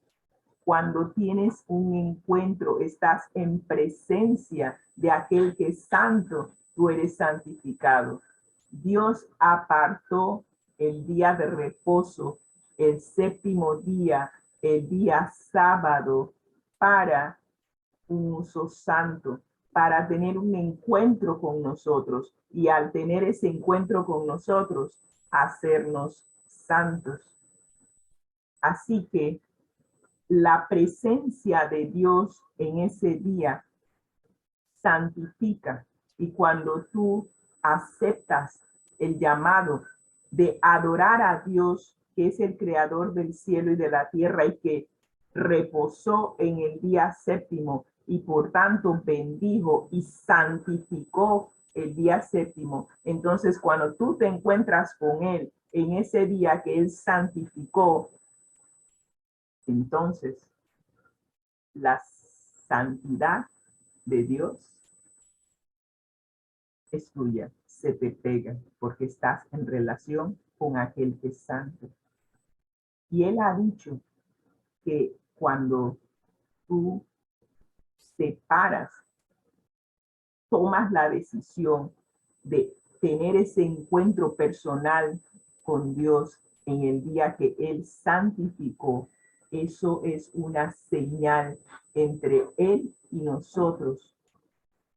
Speaker 2: cuando tienes un encuentro, estás en presencia de aquel que es santo, tú eres santificado. Dios apartó el día de reposo, el séptimo día, el día sábado, para un uso santo, para tener un encuentro con nosotros, y al tener ese encuentro con nosotros, hacernos santos. Así que la presencia de Dios en ese día santifica, y cuando tú aceptas el llamado de adorar a Dios, que es el creador del cielo y de la tierra y que reposó en el día séptimo y por tanto bendijo y santificó el día séptimo, entonces cuando tú te encuentras con él en ese día que él santificó, entonces la santidad de Dios es tuya, se te pega, porque estás en relación con aquel que es santo. Y él ha dicho que cuando tú separas, tomas la decisión de tener ese encuentro personal con Dios en el día que él santificó, eso es una señal entre él y nosotros,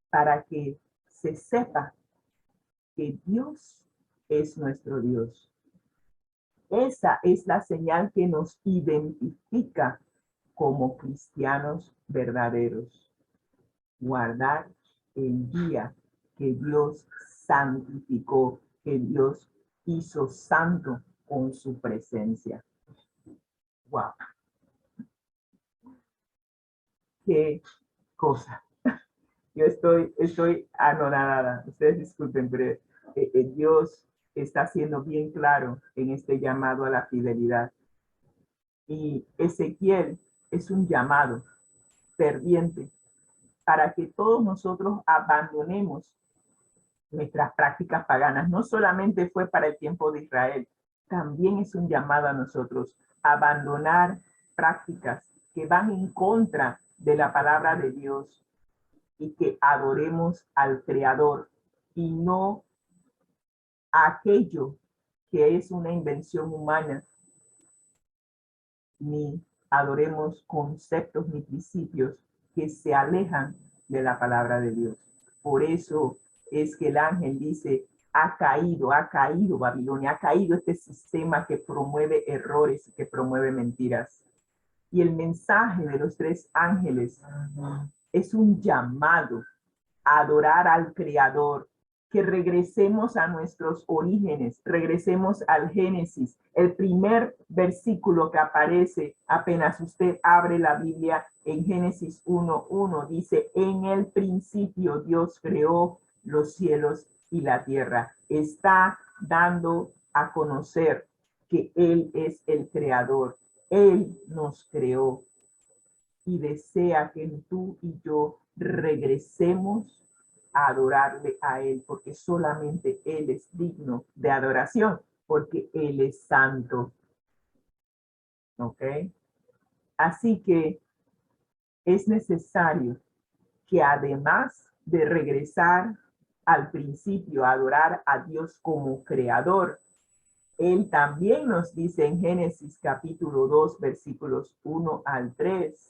Speaker 2: para que se sepa que Dios es nuestro Dios. Esa es la señal que nos identifica como cristianos verdaderos. Guardar el día que Dios santificó, que Dios hizo santo con su presencia. ¡Wow! ¡Qué cosa! Yo estoy anonadada. Ustedes disculpen, pero Dios está siendo bien claro en este llamado a la fidelidad. Y Ezequiel es un llamado ferviente para que todos nosotros abandonemos nuestras prácticas paganas. No solamente fue para el tiempo de Israel, también es un llamado a nosotros a abandonar prácticas que van en contra de la palabra de Dios, y que adoremos al Creador y no aquello que es una invención humana, ni adoremos conceptos ni principios que se alejan de la palabra de Dios. Por eso es que el ángel dice: ha caído Babilonia, ha caído este sistema que promueve errores y que promueve mentiras. Y el mensaje de los tres ángeles es un llamado a adorar al Creador, que regresemos a nuestros orígenes, regresemos al Génesis. El primer versículo que aparece apenas usted abre la Biblia en Génesis 1:1 dice: en el principio Dios creó los cielos y la tierra. Está dando a conocer que Él es el creador. Él nos creó y desea que tú y yo regresemos a adorarle a Él, porque solamente Él es digno de adoración, porque Él es santo. ¿Ok? Así que es necesario que, además de regresar al principio a adorar a Dios como creador, Él también nos dice en Génesis capítulo 2, versículos 1 al 3,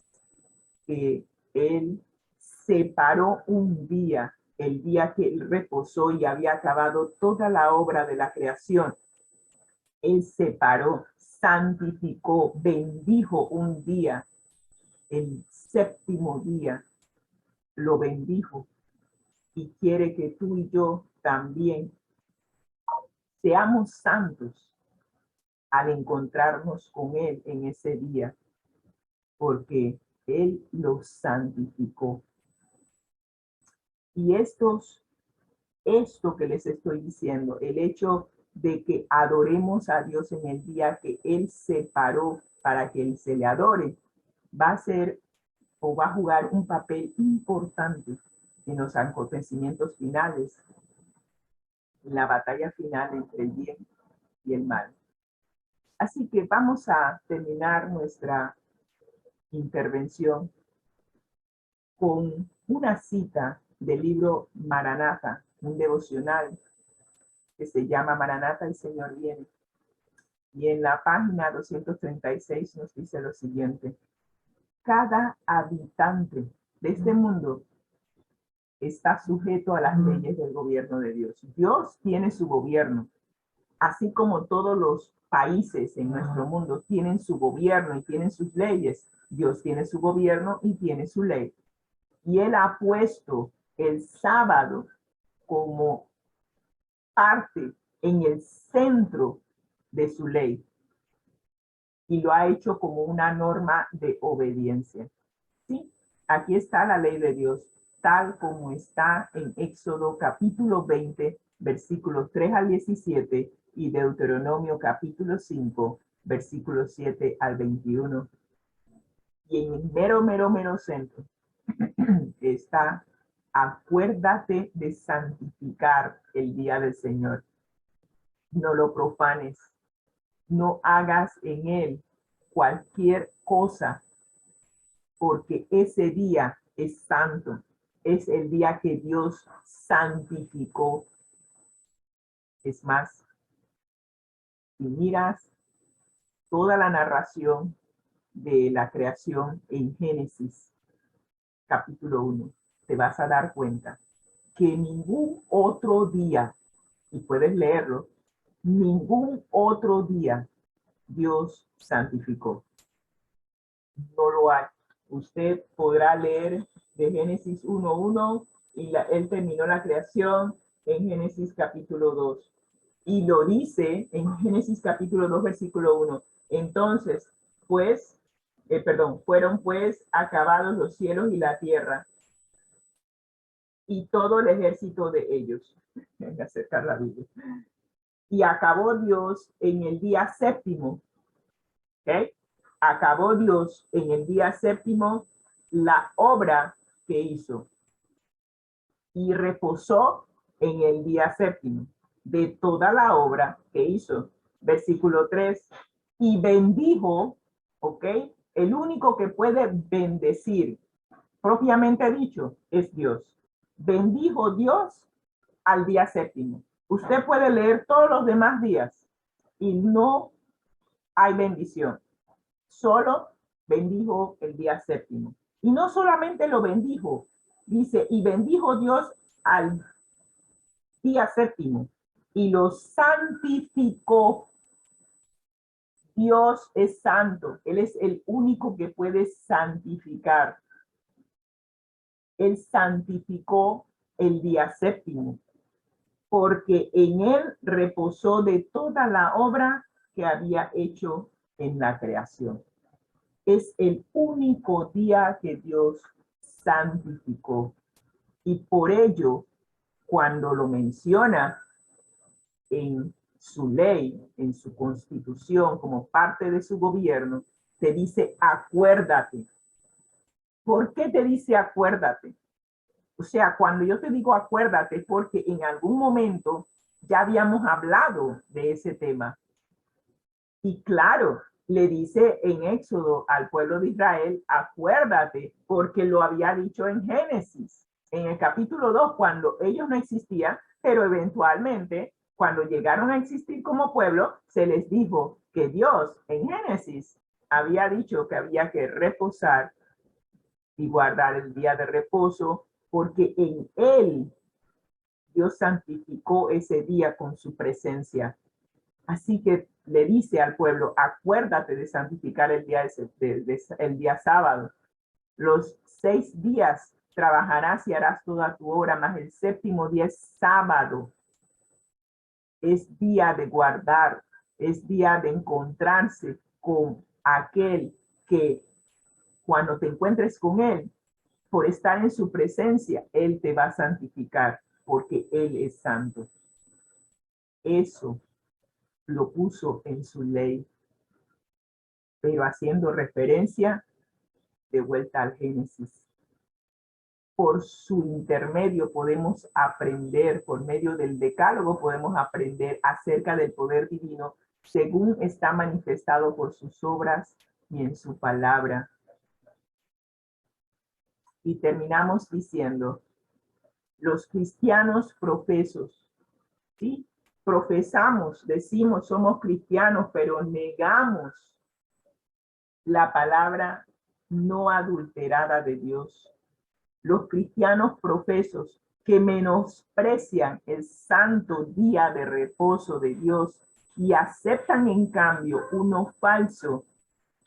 Speaker 2: que Él separó un día, el día que Él reposó y había acabado toda la obra de la creación. Él separó, santificó, bendijo un día, el séptimo día, lo bendijo y quiere que tú y yo también seamos santos al encontrarnos con Él en ese día, porque Él los santificó. Y esto que les estoy diciendo, el hecho de que adoremos a Dios en el día que Él separó para que Él se le adore, va a ser o va a jugar un papel importante en los acontecimientos finales, en la batalla final entre el bien y el mal. Así que vamos a terminar nuestra intervención con una cita del libro Maranata, un devocional que se llama Maranata, el Señor viene. Y en la página 236 nos dice lo siguiente: cada habitante de este mundo está sujeto a las leyes del gobierno de Dios. Dios tiene su gobierno, así como todos los países en nuestro mundo tienen su gobierno y tienen sus leyes. Dios tiene su gobierno y tiene su ley. Y Él ha puesto el sábado como parte en el centro de su ley y lo ha hecho como una norma de obediencia. Sí, aquí está la ley de Dios, tal como está en Éxodo capítulo 20, versículos 3 al 17 y Deuteronomio capítulo 5, versículos 7 al 21. Y en el mero centro está: acuérdate de santificar el día del Señor. No lo profanes. No hagas en él cualquier cosa, porque ese día es santo. Es el día que Dios santificó. Es más, si miras toda la narración de la creación en Génesis capítulo 1, te vas a dar cuenta que ningún otro día, y puedes leerlo, ningún otro día Dios santificó. No lo hay. Usted podrá leer de Génesis 1:1 y él terminó la creación en Génesis capítulo 2. Y lo dice en Génesis capítulo 2, versículo 1. Entonces, fueron pues acabados los cielos y la tierra y todo el ejército de ellos. Voy a acercar la Biblia. Y acabó Dios en el día séptimo. ¿Okay? Acabó Dios en el día séptimo la obra que hizo y reposó en el día séptimo de toda la obra que hizo. Versículo 3, y bendijo, ¿ok? El único que puede bendecir, propiamente dicho, es Dios. Bendijo Dios al día séptimo. Usted puede leer todos los demás días y no hay bendición. Solo bendijo el día séptimo. Y no solamente lo bendijo, dice, y bendijo Dios al día séptimo y lo santificó. Dios es santo. Él es el único que puede santificar. Él santificó el día séptimo, porque en él reposó de toda la obra que había hecho en la creación. Es el único día que Dios santificó. Y por ello, cuando lo menciona en su ley, en su constitución, como parte de su gobierno, te dice acuérdate. ¿Por qué te dice acuérdate? O sea, cuando yo te digo acuérdate, porque en algún momento ya habíamos hablado de ese tema. Y claro, le dice en Éxodo al pueblo de Israel, acuérdate, porque lo había dicho en Génesis, en el capítulo 2, cuando ellos no existían, pero eventualmente, cuando llegaron a existir como pueblo, se les dijo que Dios en Génesis había dicho que había que reposar y guardar el día de reposo, porque en él Dios santificó ese día con su presencia. Así que le dice al pueblo, acuérdate de santificar el día sábado. Los 6 días trabajarás y harás toda tu obra, mas el séptimo día es sábado. Es día de guardar, es día de encontrarse con aquel que cuando te encuentres con él, por estar en su presencia, él te va a santificar porque él es santo. Eso lo puso en su ley, pero haciendo referencia de vuelta al Génesis. Por su intermedio podemos aprender, por medio del decálogo podemos aprender acerca del poder divino según está manifestado por sus obras y en su palabra. Y terminamos diciendo, los cristianos profesos, ¿sí? Profesamos, decimos somos cristianos, pero negamos la palabra no adulterada de Dios. Los cristianos profesos que menosprecian el santo día de reposo de Dios y aceptan en cambio uno falso,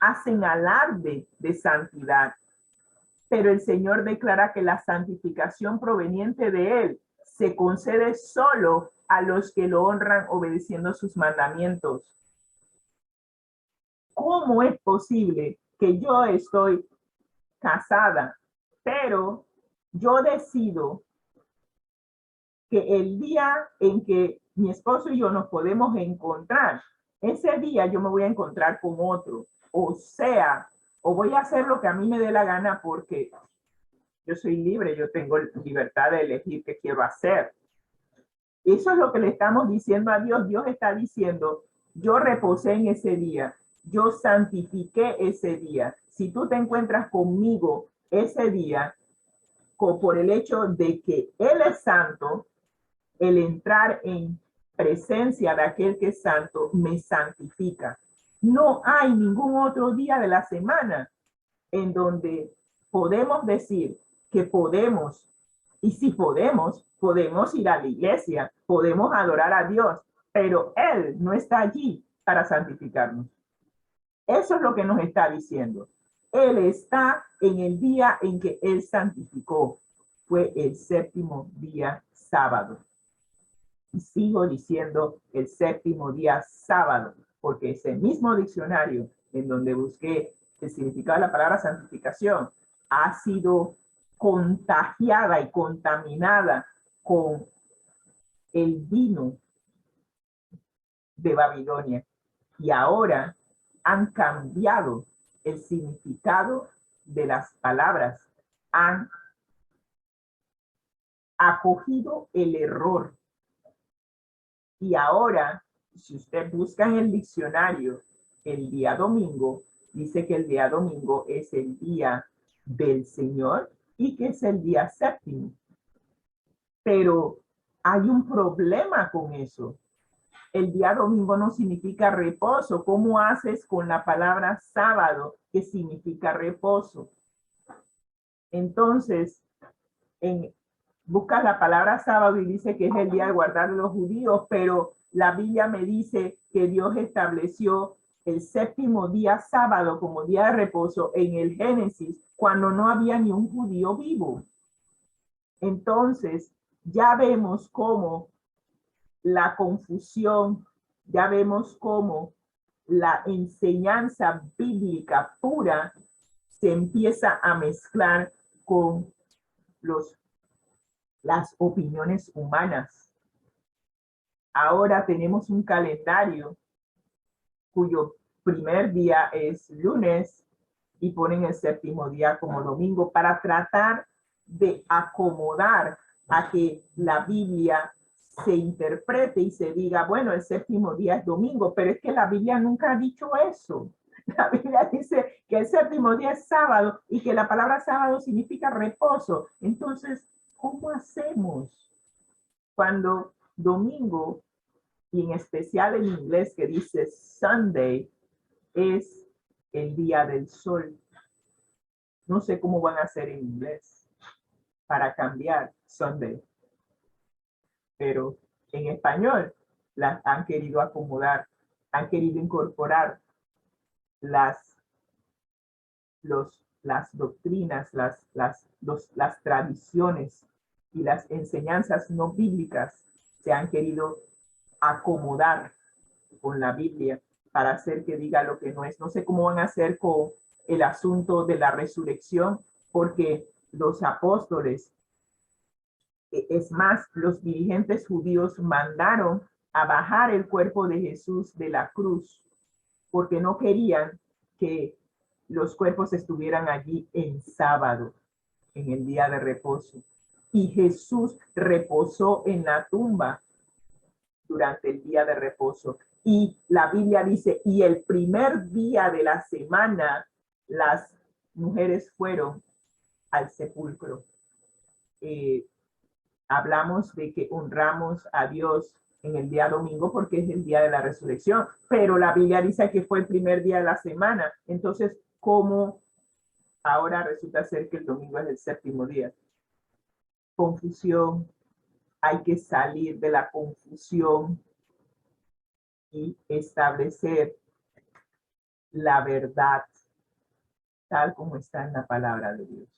Speaker 2: hacen alarde de santidad. Pero el Señor declara que la santificación proveniente de Él se concede solo a los que lo honran obedeciendo sus mandamientos. ¿Cómo es posible que yo estoy casada, pero yo decido que el día en que mi esposo y yo nos podemos encontrar, ese día yo me voy a encontrar con otro? O sea, o voy a hacer lo que a mí me dé la gana porque yo soy libre, yo tengo libertad de elegir qué quiero hacer. Eso es lo que le estamos diciendo a Dios. Dios está diciendo, yo reposé en ese día, yo santifiqué ese día. Si tú te encuentras conmigo ese día, por el hecho de que Él es santo, el entrar en presencia de aquel que es santo me santifica. No hay ningún otro día de la semana en donde podemos decir que podemos, y si podemos ir a la iglesia, podemos adorar a Dios, pero Él no está allí para santificarnos. Eso es lo que nos está diciendo. Él está en el día en que Él santificó. Fue el séptimo día sábado. Y sigo diciendo el séptimo día sábado, porque ese mismo diccionario en donde busqué el significado de la palabra santificación ha sido contagiada y contaminada con el vino de Babilonia. Y ahora han cambiado el significado de las palabras, han acogido el error. Y ahora, si usted busca en el diccionario el día domingo, dice que el día domingo es el día del Señor y que es el día séptimo. Pero hay un problema con eso. El día domingo no significa reposo. ¿Cómo haces con la palabra sábado, que significa reposo? Entonces, buscas la palabra sábado y dice que es el día de guardar de los judíos, pero la Biblia me dice que Dios estableció el séptimo día sábado como día de reposo en el Génesis, cuando no había ni un judío vivo. Entonces, ya vemos cómo la confusión, ya vemos cómo la enseñanza bíblica pura se empieza a mezclar con las opiniones humanas. Ahora tenemos un calendario cuyo primer día es lunes y ponen el séptimo día como domingo para tratar de acomodar a que la Biblia se interprete y se diga, bueno, el séptimo día es domingo, pero es que la Biblia nunca ha dicho eso. La Biblia dice que el séptimo día es sábado y que la palabra sábado significa reposo. Entonces, ¿cómo hacemos cuando domingo, y en especial en inglés que dice Sunday, es el día del sol? No sé cómo van a hacer en inglés para cambiar Sunday, pero en español las han querido acomodar, han querido incorporar los las doctrinas, las tradiciones y las enseñanzas no bíblicas se han querido acomodar con la Biblia para hacer que diga lo que no es. No sé cómo van a hacer con el asunto de la resurrección, porque los apóstoles, es más, los dirigentes judíos mandaron a bajar el cuerpo de Jesús de la cruz, porque no querían que los cuerpos estuvieran allí en sábado, en el día de reposo. Y Jesús reposó en la tumba durante el día de reposo. Y la Biblia dice, y el primer día de la semana, las mujeres fueron al sepulcro. Hablamos de que honramos a Dios en el día domingo porque es el día de la resurrección, pero la Biblia dice que fue el primer día de la semana. Entonces, ¿cómo ahora resulta ser que el domingo es el séptimo día? Confusión. Hay que salir de la confusión y establecer la verdad tal como está en la palabra de Dios.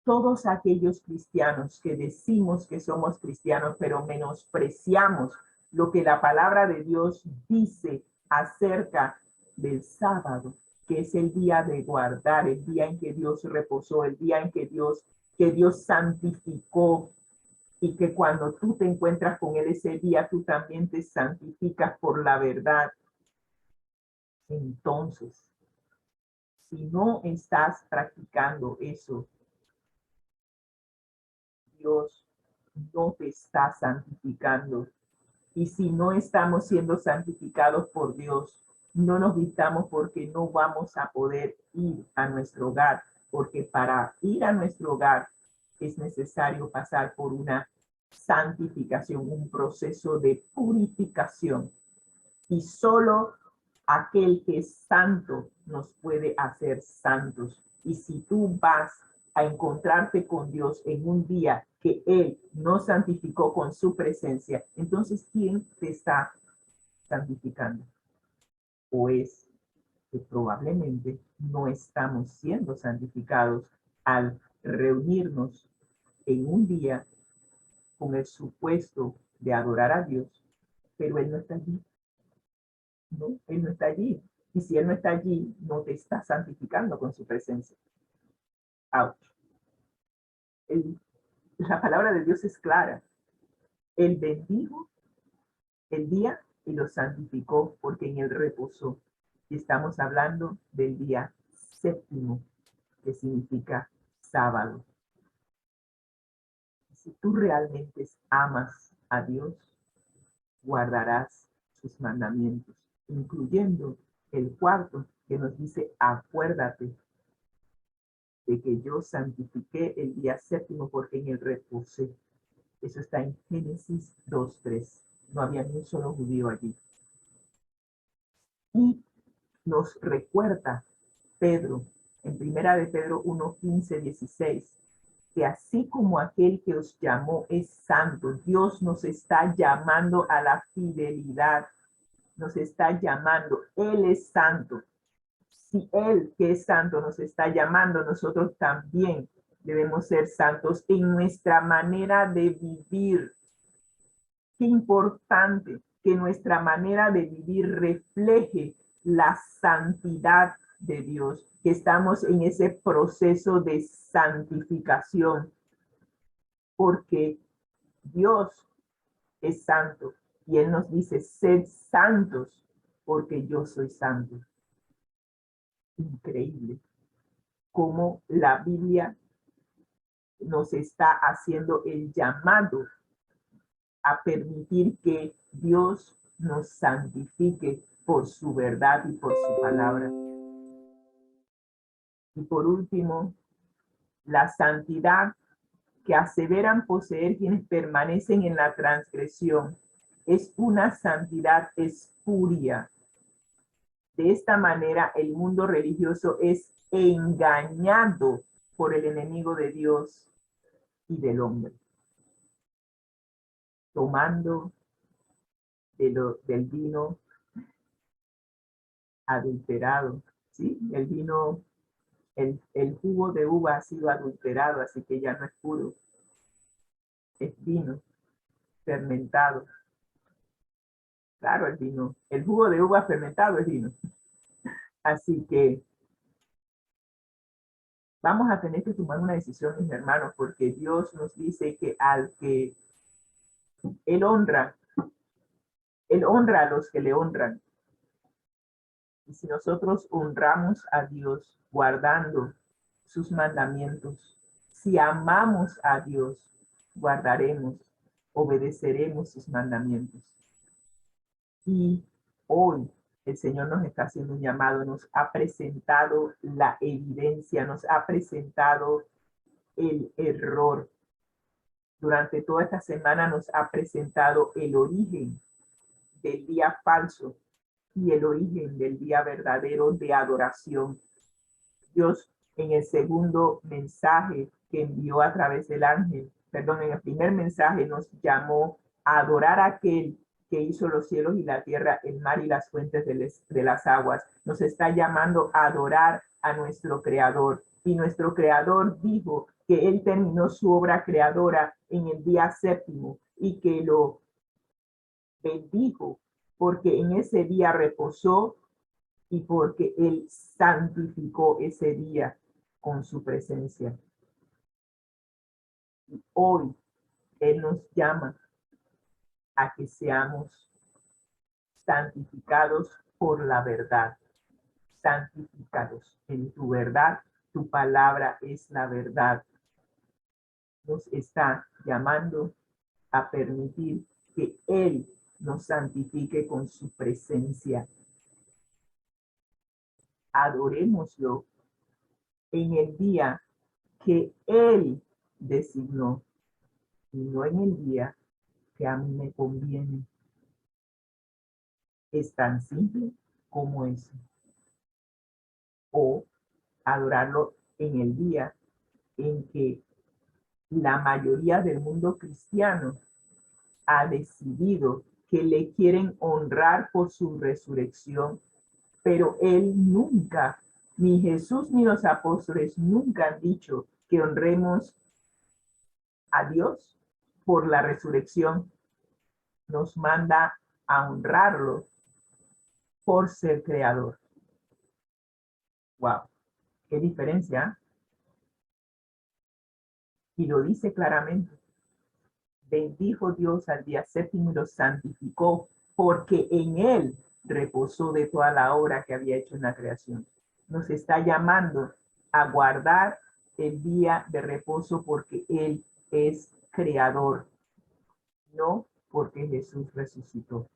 Speaker 2: Todos aquellos cristianos que decimos que somos cristianos, pero menospreciamos lo que la palabra de Dios dice acerca del sábado, que es el día de guardar, el día en que Dios reposó, el día en que Dios santificó, y que cuando tú te encuentras con Él ese día, tú también te santificas por la verdad. Entonces, si no estás practicando eso, Dios no te está santificando. Y si no estamos siendo santificados por Dios, no nos vistamos porque no vamos a poder ir a nuestro hogar, porque para ir a nuestro hogar es necesario pasar por una santificación, un proceso de purificación. Y solo aquel que es santo nos puede hacer santos. Y si tú vas a encontrarte con Dios en un día que Él no santificó con su presencia, entonces ¿quién te está santificando? O es que probablemente no estamos siendo santificados al reunirnos en un día con el supuesto de adorar a Dios, pero Él no está allí. No, Él no está allí. Y si Él no está allí, no te está santificando con su presencia. Ouch. La palabra de Dios es clara. Él bendijo el día y lo santificó porque en él reposó. Y estamos hablando del día séptimo, que significa sábado. Si tú realmente amas a Dios, guardarás sus mandamientos, incluyendo el cuarto que nos dice, acuérdate de que yo santifiqué el día séptimo porque en él reposé. Eso está en Génesis 2:3. No había ni un solo judío allí. Y nos recuerda Pedro, en primera de Pedro 1:15-16, que así como aquel que os llamó es santo, Dios nos está llamando a la fidelidad, nos está llamando, Él es santo. Si Él, que es santo, nos está llamando, nosotros también debemos ser santos en nuestra manera de vivir. Qué importante que nuestra manera de vivir refleje la santidad de Dios, que estamos en ese proceso de santificación, porque Dios es santo y Él nos dice, sed santos porque yo soy santo. Increíble cómo la Biblia nos está haciendo el llamado a permitir que Dios nos santifique por su verdad y por su palabra. Y por último, la santidad que aseveran poseer quienes permanecen en la transgresión es una santidad espuria. De esta manera, el mundo religioso es engañado por el enemigo de Dios y del hombre, tomando del vino adulterado, ¿sí? El vino El jugo de uva ha sido adulterado, así que ya no es puro, es vino fermentado. Claro, el vino, el jugo de uva fermentado es vino. Así que vamos a tener que tomar una decisión, mis hermanos, porque Dios nos dice que al que Él honra a los que le honran. Y si nosotros honramos a Dios guardando sus mandamientos, si amamos a Dios, guardaremos, obedeceremos sus mandamientos. Y hoy el Señor nos está haciendo un llamado, nos ha presentado la evidencia, nos ha presentado el error. Durante toda esta semana nos ha presentado el origen del día falso y el origen del día verdadero de adoración. Dios, en el segundo mensaje que envió a través del ángel, perdón, en el primer mensaje nos llamó a adorar a aquel que hizo los cielos y la tierra, el mar y las fuentes de las aguas. Nos está llamando a adorar a nuestro Creador. Y nuestro Creador dijo que Él terminó su obra creadora en el día séptimo y que lo bendijo porque en ese día reposó y porque Él santificó ese día con su presencia. Y hoy Él nos llama a que seamos santificados por la verdad. Santificados en tu verdad, tu palabra es la verdad. Nos está llamando a permitir que Él nos santifique con su presencia. Adorémoslo en el día que Él designó y no en el día que a mí me conviene. Es tan simple como eso. O adorarlo en el día en que la mayoría del mundo cristiano ha decidido que le quieren honrar por su resurrección, pero Él nunca, ni Jesús ni los apóstoles nunca han dicho que honremos a Dios por la resurrección. Nos manda a honrarlo por ser creador. Wow, qué diferencia. Y lo dice claramente. Bendijo Dios al día séptimo y lo santificó, porque en Él reposó de toda la obra que había hecho en la creación. Nos está llamando a guardar el día de reposo porque Él es creador, no porque Jesús resucitó.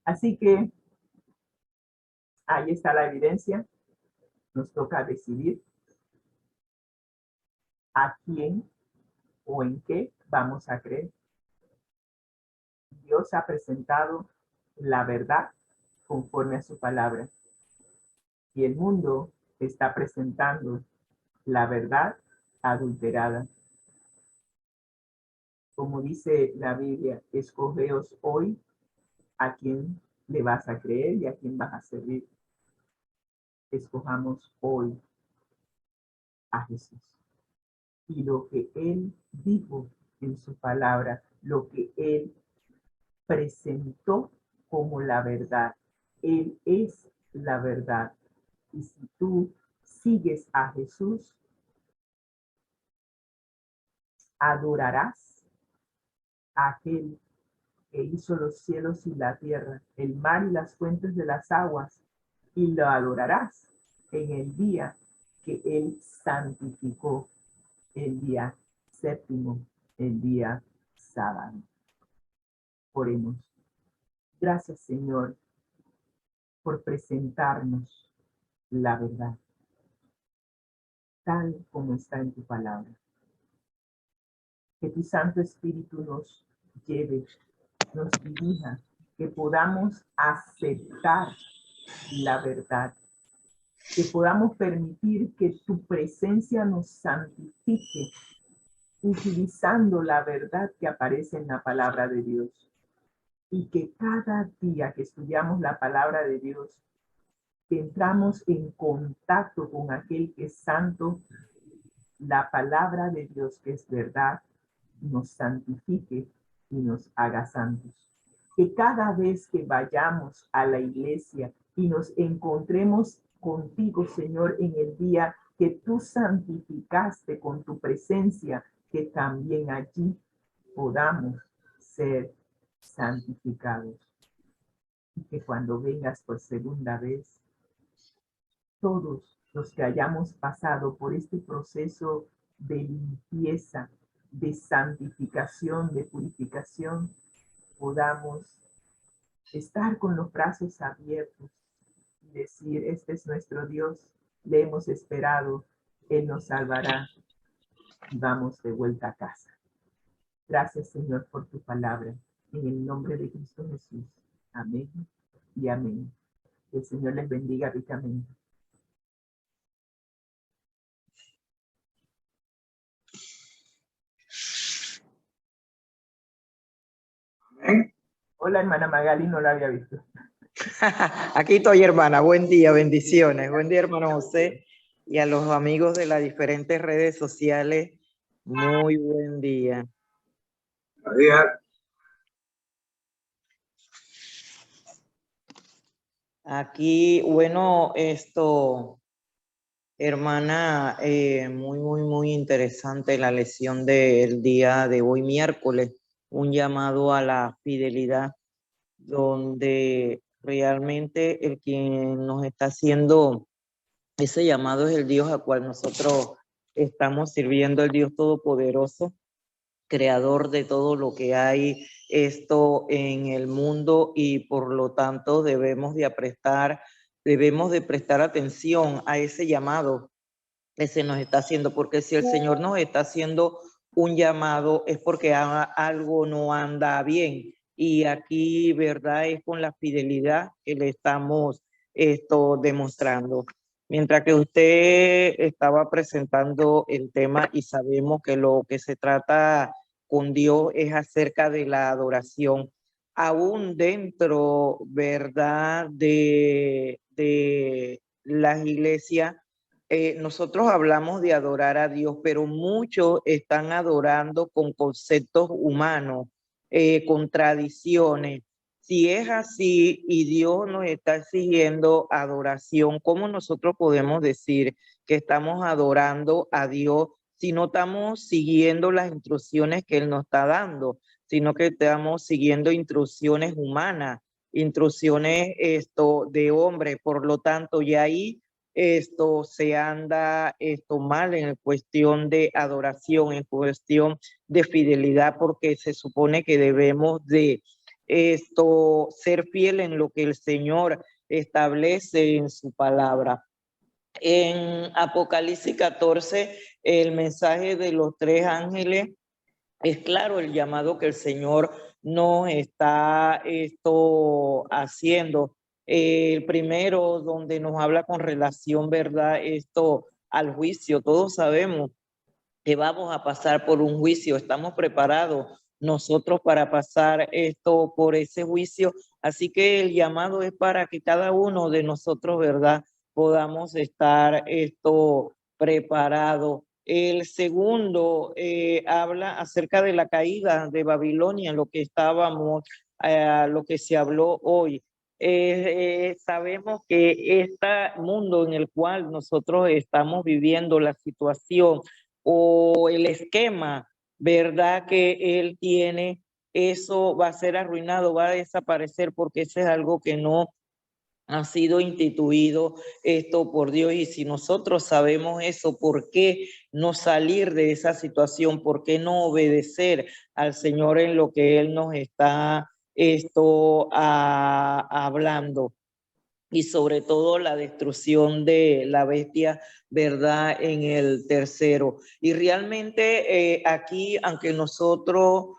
Speaker 2: Así que ahí está la evidencia. Nos toca decidir a quién o en qué vamos a creer. Dios ha presentado la verdad conforme a su palabra. Y el mundo está presentando la verdad adulterada. Como dice la Biblia, escogeos hoy a quién le vas a creer y a quién vas a servir. Escojamos hoy a Jesús. Y lo que Él dijo en su palabra, lo que Él presentó como la verdad. Él es la verdad. Y si tú sigues a Jesús, adorarás a aquel que hizo los cielos y la tierra, el mar y las fuentes de las aguas, y lo adorarás en el día que Él santificó, el día séptimo, el día sábado. Oremos. Gracias, Señor, por presentarnos la verdad, tal como está en tu palabra. Que tu Santo Espíritu nos lleve, nos dirija, que podamos aceptar la verdad, que podamos permitir que tu presencia nos santifique, utilizando la verdad que aparece en la palabra de Dios. Y que cada día que estudiamos la palabra de Dios, que entramos en contacto con aquel que es santo, la palabra de Dios que es verdad, nos santifique y nos haga santos. Que cada vez que vayamos a la iglesia y nos encontremos contigo, Señor, en el día que tú santificaste con tu presencia, que también allí podamos ser santificados. Y que cuando vengas por segunda vez, todos los que hayamos pasado por este proceso de limpieza, de santificación, de purificación, podamos estar con los brazos abiertos y decir, este es nuestro Dios, le hemos esperado, Él nos salvará y vamos de vuelta a casa. Gracias, Señor, por tu palabra. En el nombre de Cristo Jesús. Amén y amén. Que el Señor les bendiga ricamente.
Speaker 3: Amén.
Speaker 2: Hola, hermana Magali, no la había visto.
Speaker 3: Aquí estoy, hermana. Buen día, bendiciones. Buen día, hermano José, y a los amigos de las diferentes redes sociales. Muy buen día.
Speaker 4: Buenos días.
Speaker 3: Aquí, bueno, hermana, muy interesante la lección del día de hoy, miércoles, un llamado a la fidelidad, donde realmente el quien nos está haciendo ese llamado es el Dios al cual nosotros estamos sirviendo, el Dios Todopoderoso, creador de todo lo que hay en el mundo, y por lo tanto debemos de prestar atención a ese llamado que se nos está haciendo, porque si el Señor nos está haciendo un llamado es porque algo no anda bien, y aquí, verdad, es con la fidelidad que le estamos demostrando. Mientras que usted estaba presentando el tema, y sabemos que lo que se trata con Dios es acerca de la adoración, aún dentro, verdad, de las iglesias, nosotros hablamos de adorar a Dios, pero muchos están adorando con conceptos humanos, con tradiciones. Si es así y Dios nos está exigiendo adoración, ¿cómo nosotros podemos decir que estamos adorando a Dios si no estamos siguiendo las instrucciones que Él nos está dando, sino que estamos siguiendo instrucciones humanas, instrucciones de hombre? Por lo tanto, ya ahí se anda mal en cuestión de adoración, en cuestión de fidelidad, porque se supone que debemos de ser fiel en lo que el Señor establece en su palabra. En Apocalipsis 14, el mensaje de los 3 ángeles es claro, el llamado que el Señor nos está haciendo. El primero, donde nos habla con relación, ¿verdad? Al juicio. Todos sabemos que vamos a pasar por un juicio. Estamos preparados nosotros para pasar por ese juicio. Así que el llamado es para que cada uno de nosotros, ¿verdad?, podamos estar preparado. El segundo habla acerca de la caída de Babilonia, lo que lo que se habló hoy. Sabemos que este mundo en el cual nosotros estamos viviendo, la situación o el esquema, ¿verdad?, que él tiene, eso va a ser arruinado, va a desaparecer, porque eso es algo que no ha sido instituido por Dios. Y si nosotros sabemos eso, ¿por qué no salir de esa situación? ¿Por qué no obedecer al Señor en lo que Él nos está hablando? Y sobre todo la destrucción de la bestia, ¿verdad?, en el tercero. Y realmente aquí, aunque nosotros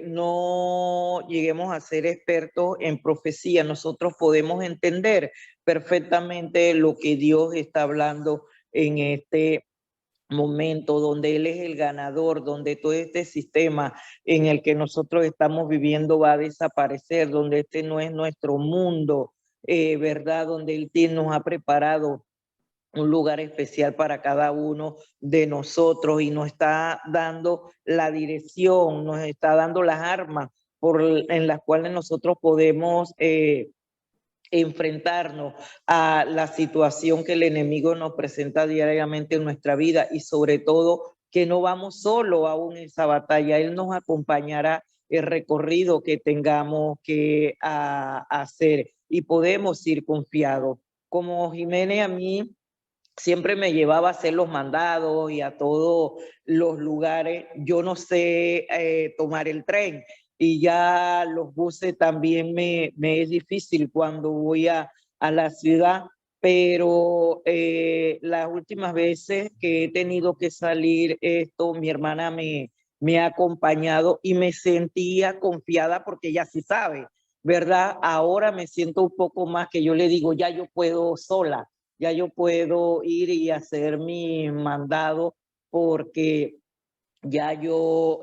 Speaker 3: no lleguemos a ser expertos en profecía, nosotros podemos entender perfectamente lo que Dios está hablando en este momento, donde Él es el ganador, donde todo este sistema en el que nosotros estamos viviendo va a desaparecer, donde este no es nuestro mundo, ¿verdad? Donde Él nos ha preparado un lugar especial para cada uno de nosotros y nos está dando la dirección, nos está dando las armas en las cuales nosotros podemos enfrentarnos a la situación que el enemigo nos presenta diariamente en nuestra vida y sobre todo que no vamos solo aún en esa batalla. Él nos acompañará el recorrido que tengamos que hacer y podemos ir confiados. Como Jiménez a mí siempre me llevaba a hacer los mandados y a todos los lugares. Yo no sé tomar el tren y ya los buses también me es difícil cuando voy a la ciudad, pero las últimas veces que he tenido que salir mi hermana me ha acompañado y me sentía confiada porque ella sí sabe, ¿verdad? Ahora me siento un poco más que yo le digo, ya yo puedo sola, ya yo puedo ir y hacer mi mandado porque ya yo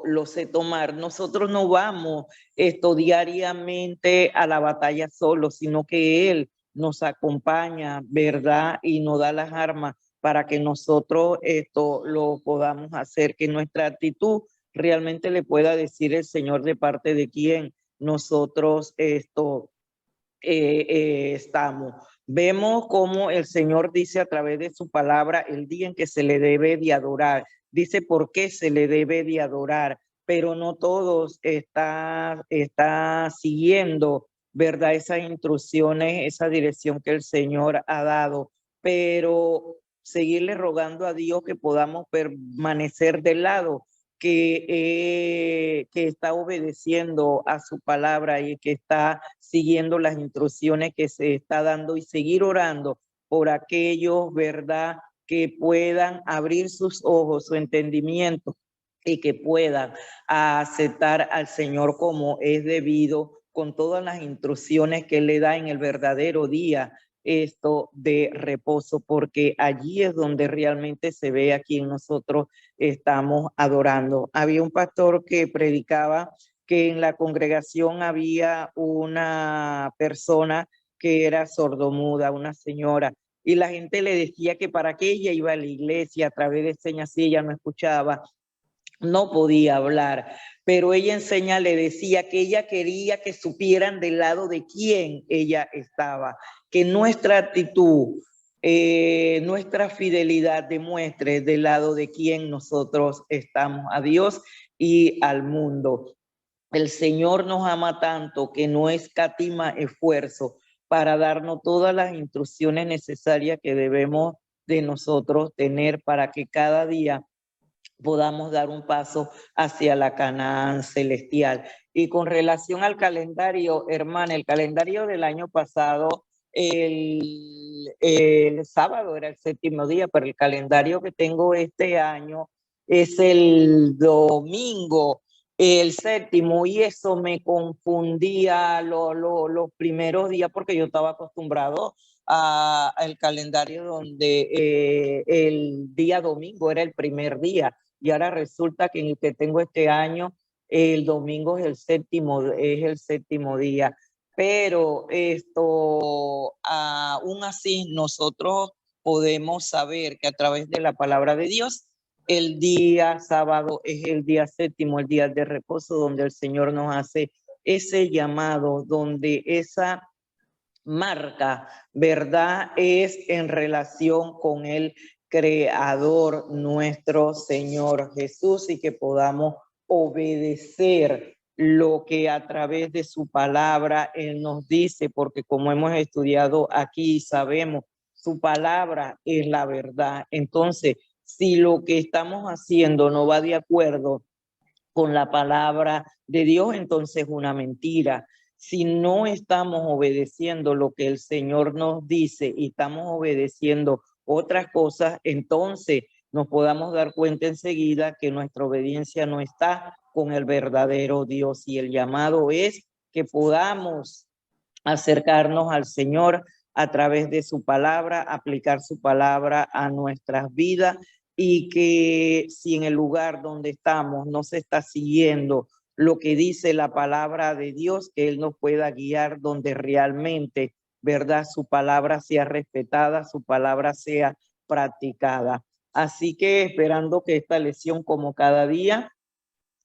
Speaker 3: lo sé tomar. Nosotros no vamos diariamente a la batalla solo, sino que Él nos acompaña, ¿verdad? Y nos da las armas para que nosotros lo podamos hacer, que nuestra actitud realmente le pueda decir el Señor de parte de quién nosotros estamos. Vemos cómo el Señor dice a través de su palabra el día en que se le debe de adorar. Dice por qué se le debe de adorar, pero no todos está siguiendo, ¿verdad? Esas instrucciones, esa dirección que el Señor ha dado, pero seguirle rogando a Dios que podamos permanecer del lado que está obedeciendo a su palabra y que está siguiendo las instrucciones que se está dando y seguir orando por aquellos, ¿verdad?, que puedan abrir sus ojos, su entendimiento y que puedan aceptar al Señor como es debido con todas las instrucciones que Él le da en el verdadero día de reposo, porque allí es donde realmente se ve a quien nosotros estamos adorando. Había un pastor que predicaba que en la congregación había una persona que era sordomuda, una señora, y la gente le decía que para qué ella iba a la iglesia a través de señas si ella no escuchaba, no podía hablar, pero ella en señas le decía que ella quería que supieran del lado de quién ella estaba, que nuestra actitud, nuestra fidelidad demuestre del lado de quién nosotros estamos, a Dios y al mundo. El Señor nos ama tanto que no escatima esfuerzo para darnos todas las instrucciones necesarias que debemos de nosotros tener para que cada día podamos dar un paso hacia la Canaán celestial. Y con relación al calendario, hermana, el calendario del año pasado, el sábado era el 7º día, pero el calendario que tengo este año es el domingo, el 7º, y eso me confundía los primeros días porque yo estaba acostumbrado al calendario donde el día domingo era el primer día. Y ahora resulta que en el que tengo este año, el domingo es el 7º día. Pero aún así, nosotros podemos saber que a través de la palabra de Dios, el día sábado es el día 7º, el día de reposo, donde el Señor nos hace ese llamado, donde esa marca, ¿verdad?, es en relación con el Creador, nuestro Señor Jesús, y que podamos obedecer lo que a través de su palabra Él nos dice, porque como hemos estudiado aquí, sabemos, su palabra es la verdad. Entonces, si lo que estamos haciendo no va de acuerdo con la palabra de Dios, entonces es una mentira. Si no estamos obedeciendo lo que el Señor nos dice y estamos obedeciendo otras cosas, entonces nos podamos dar cuenta enseguida que nuestra obediencia no está con el verdadero Dios, y el llamado es que podamos acercarnos al Señor a través de su palabra, aplicar su palabra a nuestras vidas, y que si en el lugar donde estamos no se está siguiendo lo que dice la palabra de Dios, que Él nos pueda guiar donde realmente, ¿verdad?, su palabra sea respetada, su palabra sea practicada. Así que esperando que esta lección, como cada día,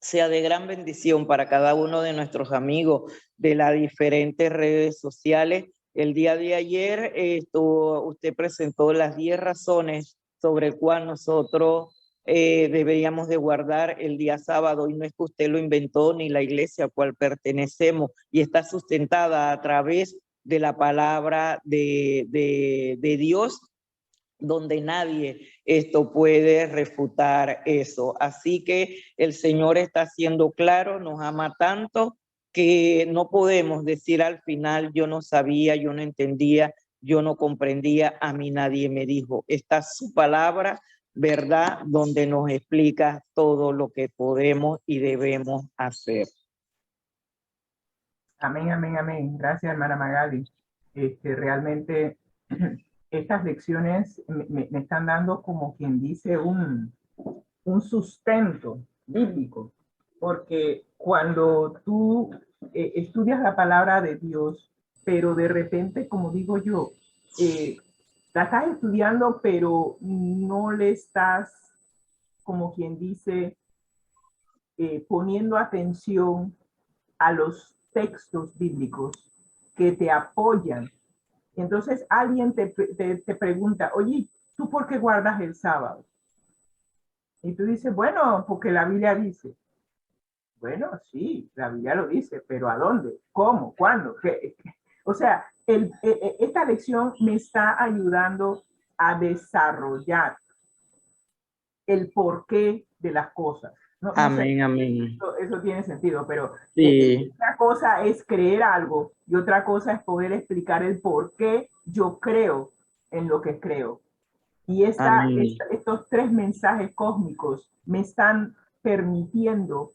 Speaker 3: sea de gran bendición para cada uno de nuestros amigos de las diferentes redes sociales. El día de ayer usted presentó las 10 razones sobre el cual nosotros deberíamos de guardar el día sábado, y no es que usted lo inventó ni la iglesia a cual pertenecemos, y está sustentada a través de la palabra de Dios, donde nadie puede refutar eso. Así que el Señor está siendo claro, nos ama tanto que no podemos decir al final, yo no sabía, yo no entendía, yo no comprendía, a mí nadie me dijo. Está su palabra, ¿verdad?, donde nos explica todo lo que podemos y debemos hacer.
Speaker 2: Amén, amén, amén. Gracias, hermana Magali. Realmente estas lecciones me están dando, como quien dice, un sustento bíblico, porque cuando tú estudias la palabra de Dios, pero de repente, como digo yo, la estás estudiando, pero no le estás, como quien dice, poniendo atención a los textos bíblicos que te apoyan. Entonces alguien te pregunta, oye, ¿tú por qué guardas el sábado? Y tú dices, bueno, porque la Biblia dice. Bueno, sí, la Biblia lo dice, pero ¿a dónde? ¿Cómo? ¿Cuándo? ¿Qué? O sea, esta lección me está ayudando a desarrollar el porqué de las cosas. No
Speaker 3: Amén,
Speaker 2: sé,
Speaker 3: amén.
Speaker 2: eso tiene sentido, pero
Speaker 3: Sí.
Speaker 2: una cosa es creer algo y otra cosa es poder explicar el por qué yo creo en lo que creo. Y estos 3 mensajes cósmicos me están permitiendo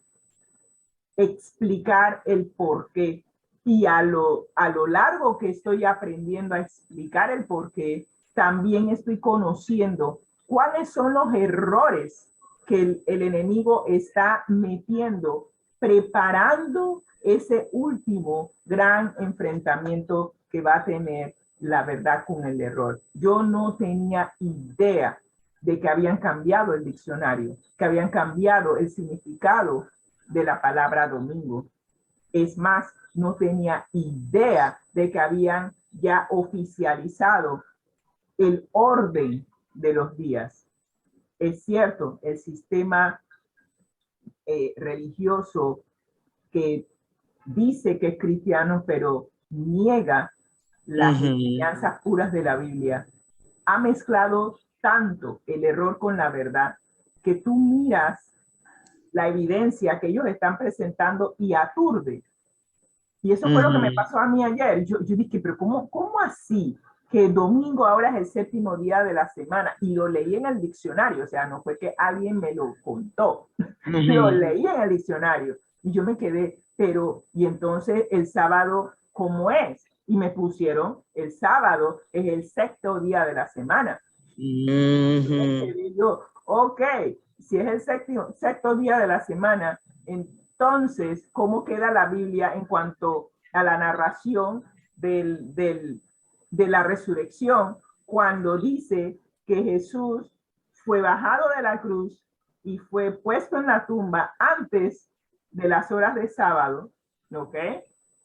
Speaker 2: explicar el por qué. Y a lo largo que estoy aprendiendo a explicar el por qué, también estoy conociendo cuáles son los errores que el enemigo está metiendo, preparando ese último gran enfrentamiento que va a tener la verdad con el error. Yo no tenía idea de que habían cambiado el diccionario, que habían cambiado el significado de la palabra domingo. Es más, no tenía idea de que habían ya oficializado el orden de los días. Es cierto, el sistema religioso que dice que es cristiano, pero niega las enseñanzas puras de la Biblia, ha mezclado tanto el error con la verdad que tú miras la evidencia que ellos están presentando y aturde. Y eso fue lo que me pasó a mí ayer. Yo dije, pero ¿cómo así? Que domingo ahora es el 7º día de la semana. Y lo leí en el diccionario. O sea, no fue que alguien me lo contó. Lo leí en el diccionario. Y yo me quedé, y entonces el sábado, ¿cómo es? Y me pusieron, el sábado es el 6º día de la semana. Y yo, ok, si es el 6º día de la semana, entonces, ¿cómo queda la Biblia en cuanto a la narración de la resurrección, cuando dice que Jesús fue bajado de la cruz y fue puesto en la tumba antes de las horas de sábado, ¿ok?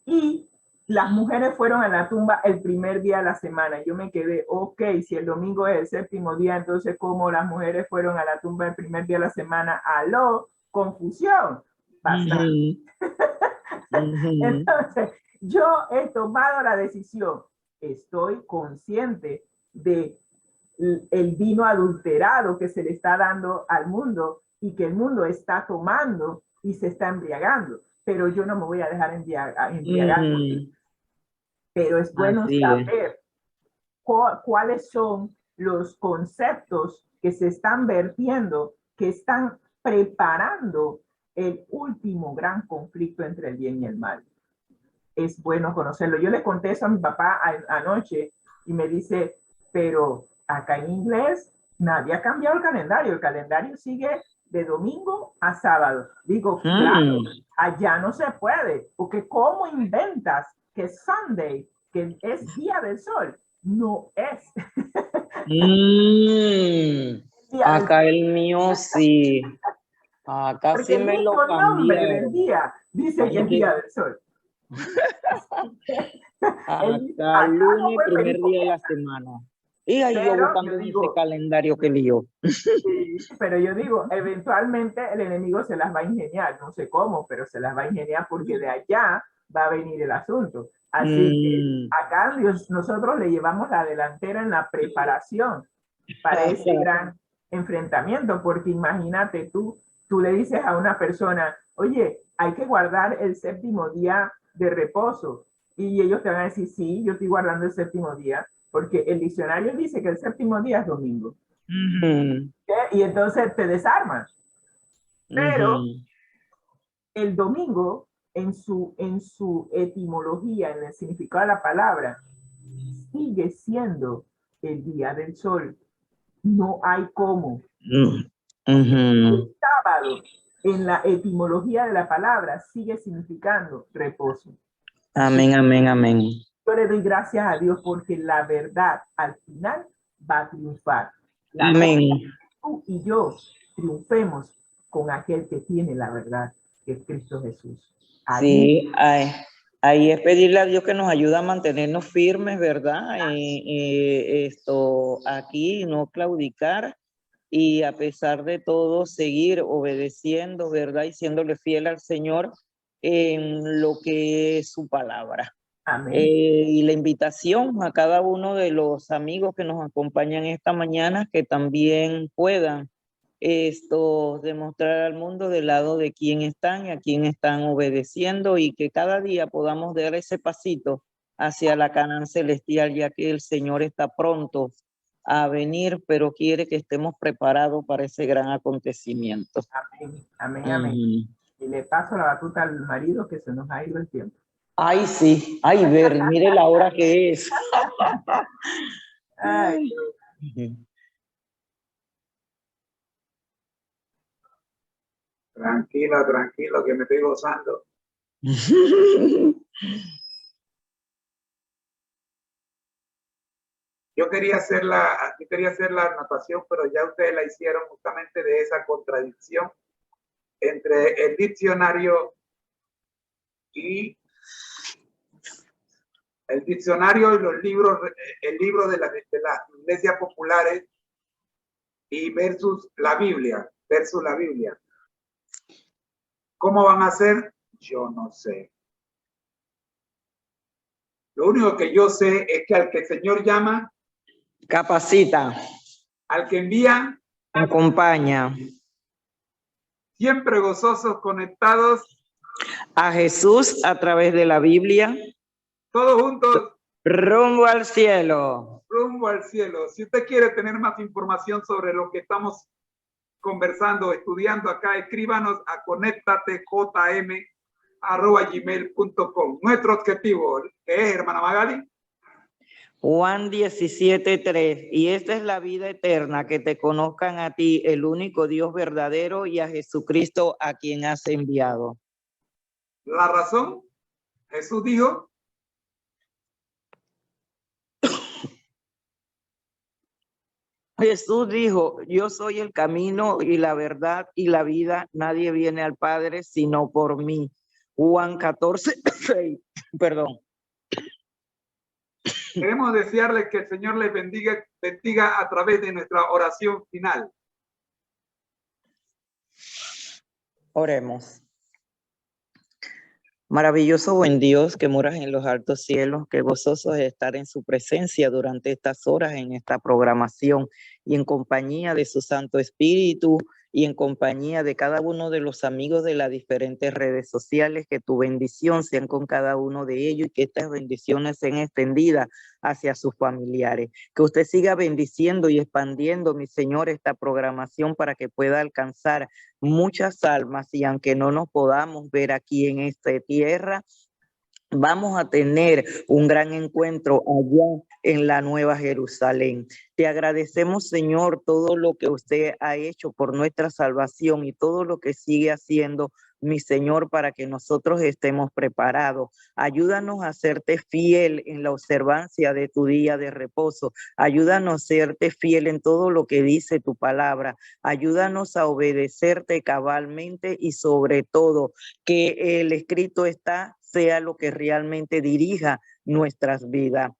Speaker 2: Y las mujeres fueron a la tumba el primer día de la semana. Yo me quedé, ok, si el domingo es el 7º día, entonces ¿cómo las mujeres fueron a la tumba el primer día de la semana? ¡Aló! Confusión. Bastante. Entonces, yo he tomado la decisión. Estoy consciente de el vino adulterado que se le está dando al mundo y que el mundo está tomando y se está embriagando. Pero yo no me voy a dejar embriagar. Pero es bueno saber cuáles son los conceptos que se están vertiendo, que están preparando el último gran conflicto entre el bien y el mal. Es bueno conocerlo. Yo le conté eso a mi papá anoche y me dice, pero acá en inglés nadie ha cambiado el calendario sigue de domingo a sábado. Digo, claro, allá no se puede, porque ¿cómo inventas que Sunday, que es día del sol, no es día del
Speaker 3: Acá
Speaker 2: sol?
Speaker 3: el mío sí. Acá
Speaker 2: Porque
Speaker 3: sí
Speaker 2: el
Speaker 3: me lo
Speaker 2: mismo nombre del
Speaker 3: cambiaron.
Speaker 2: día dice que es día del sol. Él dice,
Speaker 3: Acá
Speaker 2: acá no
Speaker 3: lunes,
Speaker 2: fue
Speaker 3: primer
Speaker 2: Perico,
Speaker 3: día de la semana. Y ahí yo
Speaker 2: pero yo
Speaker 3: buscando en ese
Speaker 2: digo,
Speaker 3: calendario que lío.
Speaker 2: sí, pero yo digo, eventualmente el enemigo se las va a ingeniar, no sé cómo, pero se las va a ingeniar porque de allá va a venir el asunto. Así que
Speaker 3: Mm.
Speaker 2: acá nosotros le llevamos la delantera en la preparación para ese gran enfrentamiento, porque imagínate tú le dices a una persona, oye, hay que guardar el séptimo día de reposo, y ellos te van a decir, sí, yo estoy guardando el séptimo día, porque el diccionario dice que el séptimo día es domingo.
Speaker 3: Ujú,
Speaker 2: Y entonces te desarmas. Pero
Speaker 3: ujú.
Speaker 2: el domingo, en su etimología, en el significado de la palabra, sigue siendo el día del sol. No hay cómo.
Speaker 3: Mm,
Speaker 2: El
Speaker 3: ujú.
Speaker 2: sábado, en la etimología de la palabra, sigue significando reposo. Así
Speaker 3: Amén, amén, amén.
Speaker 2: yo le doy gracias a Dios porque la verdad al final va a triunfar. La cosa
Speaker 3: Amén.
Speaker 2: es que tú y yo triunfemos con aquel que tiene la verdad, que es Cristo Jesús. Allí,
Speaker 3: Sí, ahí es pedirle a Dios que nos ayude a mantenernos firmes, ¿verdad? Esto aquí, no claudicar y a pesar de todo seguir obedeciendo, ¿verdad? Y siéndole fiel al Señor en lo que es su palabra.
Speaker 2: amén.
Speaker 3: Y la invitación a cada uno de los amigos que nos acompañan esta mañana que también puedan demostrar al mundo del lado de quién están y a quién están obedeciendo y que cada día podamos dar ese pasito hacia la Canaán celestial, ya que el Señor está pronto a venir, pero quiere que estemos preparados para ese gran acontecimiento.
Speaker 2: Amén, amén, amén. Y le paso la batuta al marido que se nos ha ido el tiempo.
Speaker 3: Ay, sí, ay, ver, mire la hora que es.
Speaker 2: Ay,
Speaker 4: Tranquilo, tranquilo, que me estoy gozando. Yo quería hacer la anotación, pero ya ustedes la hicieron justamente de esa contradicción entre el diccionario y los libros, el libro de las iglesias populares y versus la Biblia. ¿Cómo van a hacer? Yo no sé. Lo único que yo sé es que al que el Señor llama,
Speaker 3: Capacita,
Speaker 4: al que envía,
Speaker 3: acompaña
Speaker 4: siempre gozosos, conectados,
Speaker 3: a Jesús a través de la Biblia,
Speaker 4: todos juntos,
Speaker 3: rumbo al cielo.
Speaker 4: rumbo al cielo. Si usted quiere tener más información sobre lo que estamos conversando, estudiando acá, escríbanos a conectatejm@gmail.com. Nuestro objetivo, ¿qué es, hermana Magali?
Speaker 3: Juan 17:3. Y esta es la vida eterna, que te conozcan a ti, el único Dios verdadero, y a Jesucristo a quien has enviado.
Speaker 4: La razón, Jesús dijo,
Speaker 3: Jesús dijo, yo soy el camino y la verdad y la vida. Nadie viene al Padre sino por mí. Juan 14:6. Perdón.
Speaker 4: queremos desearles que el Señor les bendiga a través de nuestra oración final.
Speaker 3: Oremos. Maravilloso buen Dios que moras en los altos cielos, que gozoso es estar en su presencia durante estas horas en esta programación y en compañía de su Santo Espíritu y en compañía de cada uno de los amigos de las diferentes redes sociales, que tu bendición sean con cada uno de ellos y que estas bendiciones sean extendidas hacia sus familiares. Que usted siga bendiciendo y expandiendo, mi Señor, esta programación para que pueda alcanzar muchas almas, y aunque no nos podamos ver aquí en esta tierra, vamos a tener un gran encuentro allá en la Nueva Jerusalén. Te agradecemos, Señor, todo lo que usted ha hecho por nuestra salvación y todo lo que sigue haciendo mi Señor, para que nosotros estemos preparados. Ayúdanos a serte fiel en la observancia de tu día de reposo. Ayúdanos a serte fiel en todo lo que dice tu palabra. Ayúdanos a obedecerte cabalmente y sobre todo que el escrito sea lo que realmente dirija nuestras vidas.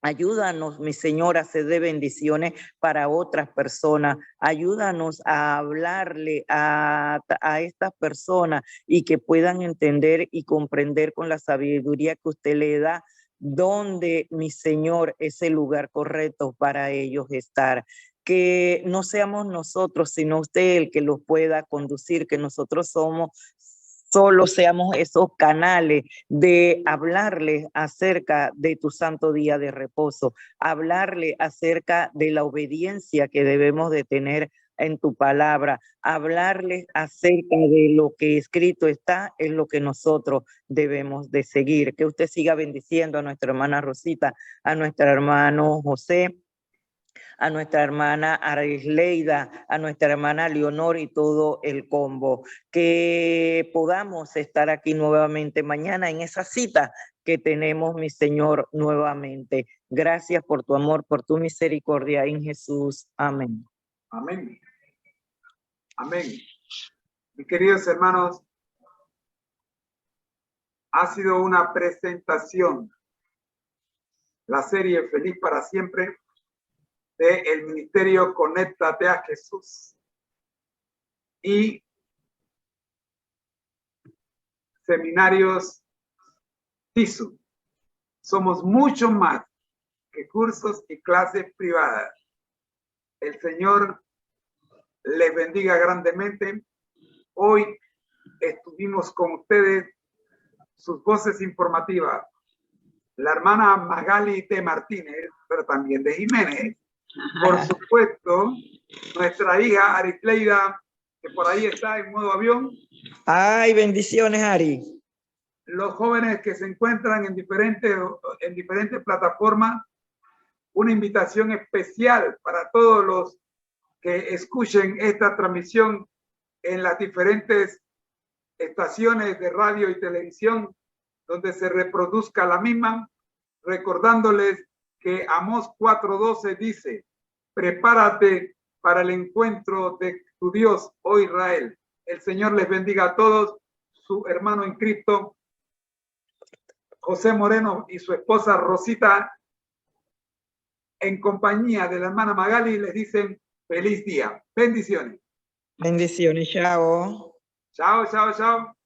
Speaker 3: Ayúdanos, mi Señor, a hacer de bendiciones para otras personas. Ayúdanos a hablarle a estas personas y que puedan entender y comprender con la sabiduría que usted le da, donde, mi Señor, es el lugar correcto para ellos estar. Que no seamos nosotros, sino usted el que los pueda conducir, que nosotros solo seamos esos canales de hablarles acerca de tu santo día de reposo, hablarle acerca de la obediencia que debemos de tener en tu palabra, hablarles acerca de lo que escrito está, es lo que nosotros debemos de seguir. Que usted siga bendiciendo a nuestra hermana Rosita, a nuestro hermano José, a nuestra hermana Arisleida, a nuestra hermana Leonor y todo el combo. Que podamos estar aquí nuevamente mañana en esa cita que tenemos, mi Señor, nuevamente. Gracias por tu amor, por tu misericordia en Jesús. Amén.
Speaker 4: Amén. Amén. Mis queridos hermanos, ha sido una presentación, la serie Feliz para Siempre, del Ministerio Conéctate a Jesús y Seminarios TISU. Somos mucho más que cursos y clases privadas. El Señor les bendiga grandemente. Hoy estuvimos con ustedes, sus voces informativas, la hermana Magali de Martínez, pero también de Jiménez. Por supuesto, nuestra hija Arisleida, que por ahí está en modo avión.
Speaker 3: Ay, bendiciones, Ari.
Speaker 4: Los jóvenes que se encuentran en diferentes plataformas, una invitación especial para todos los que escuchen esta transmisión en las diferentes estaciones de radio y televisión donde se reproduzca la misma, recordándoles que Amós 4:12 dice: prepárate para el encuentro de tu Dios, oh Israel. El Señor les bendiga a todos. Su hermano en Cristo, José Moreno, y su esposa Rosita, en compañía de la hermana Magali, les dicen feliz día. Bendiciones.
Speaker 3: Bendiciones, chao.
Speaker 4: Chao, chao, chao.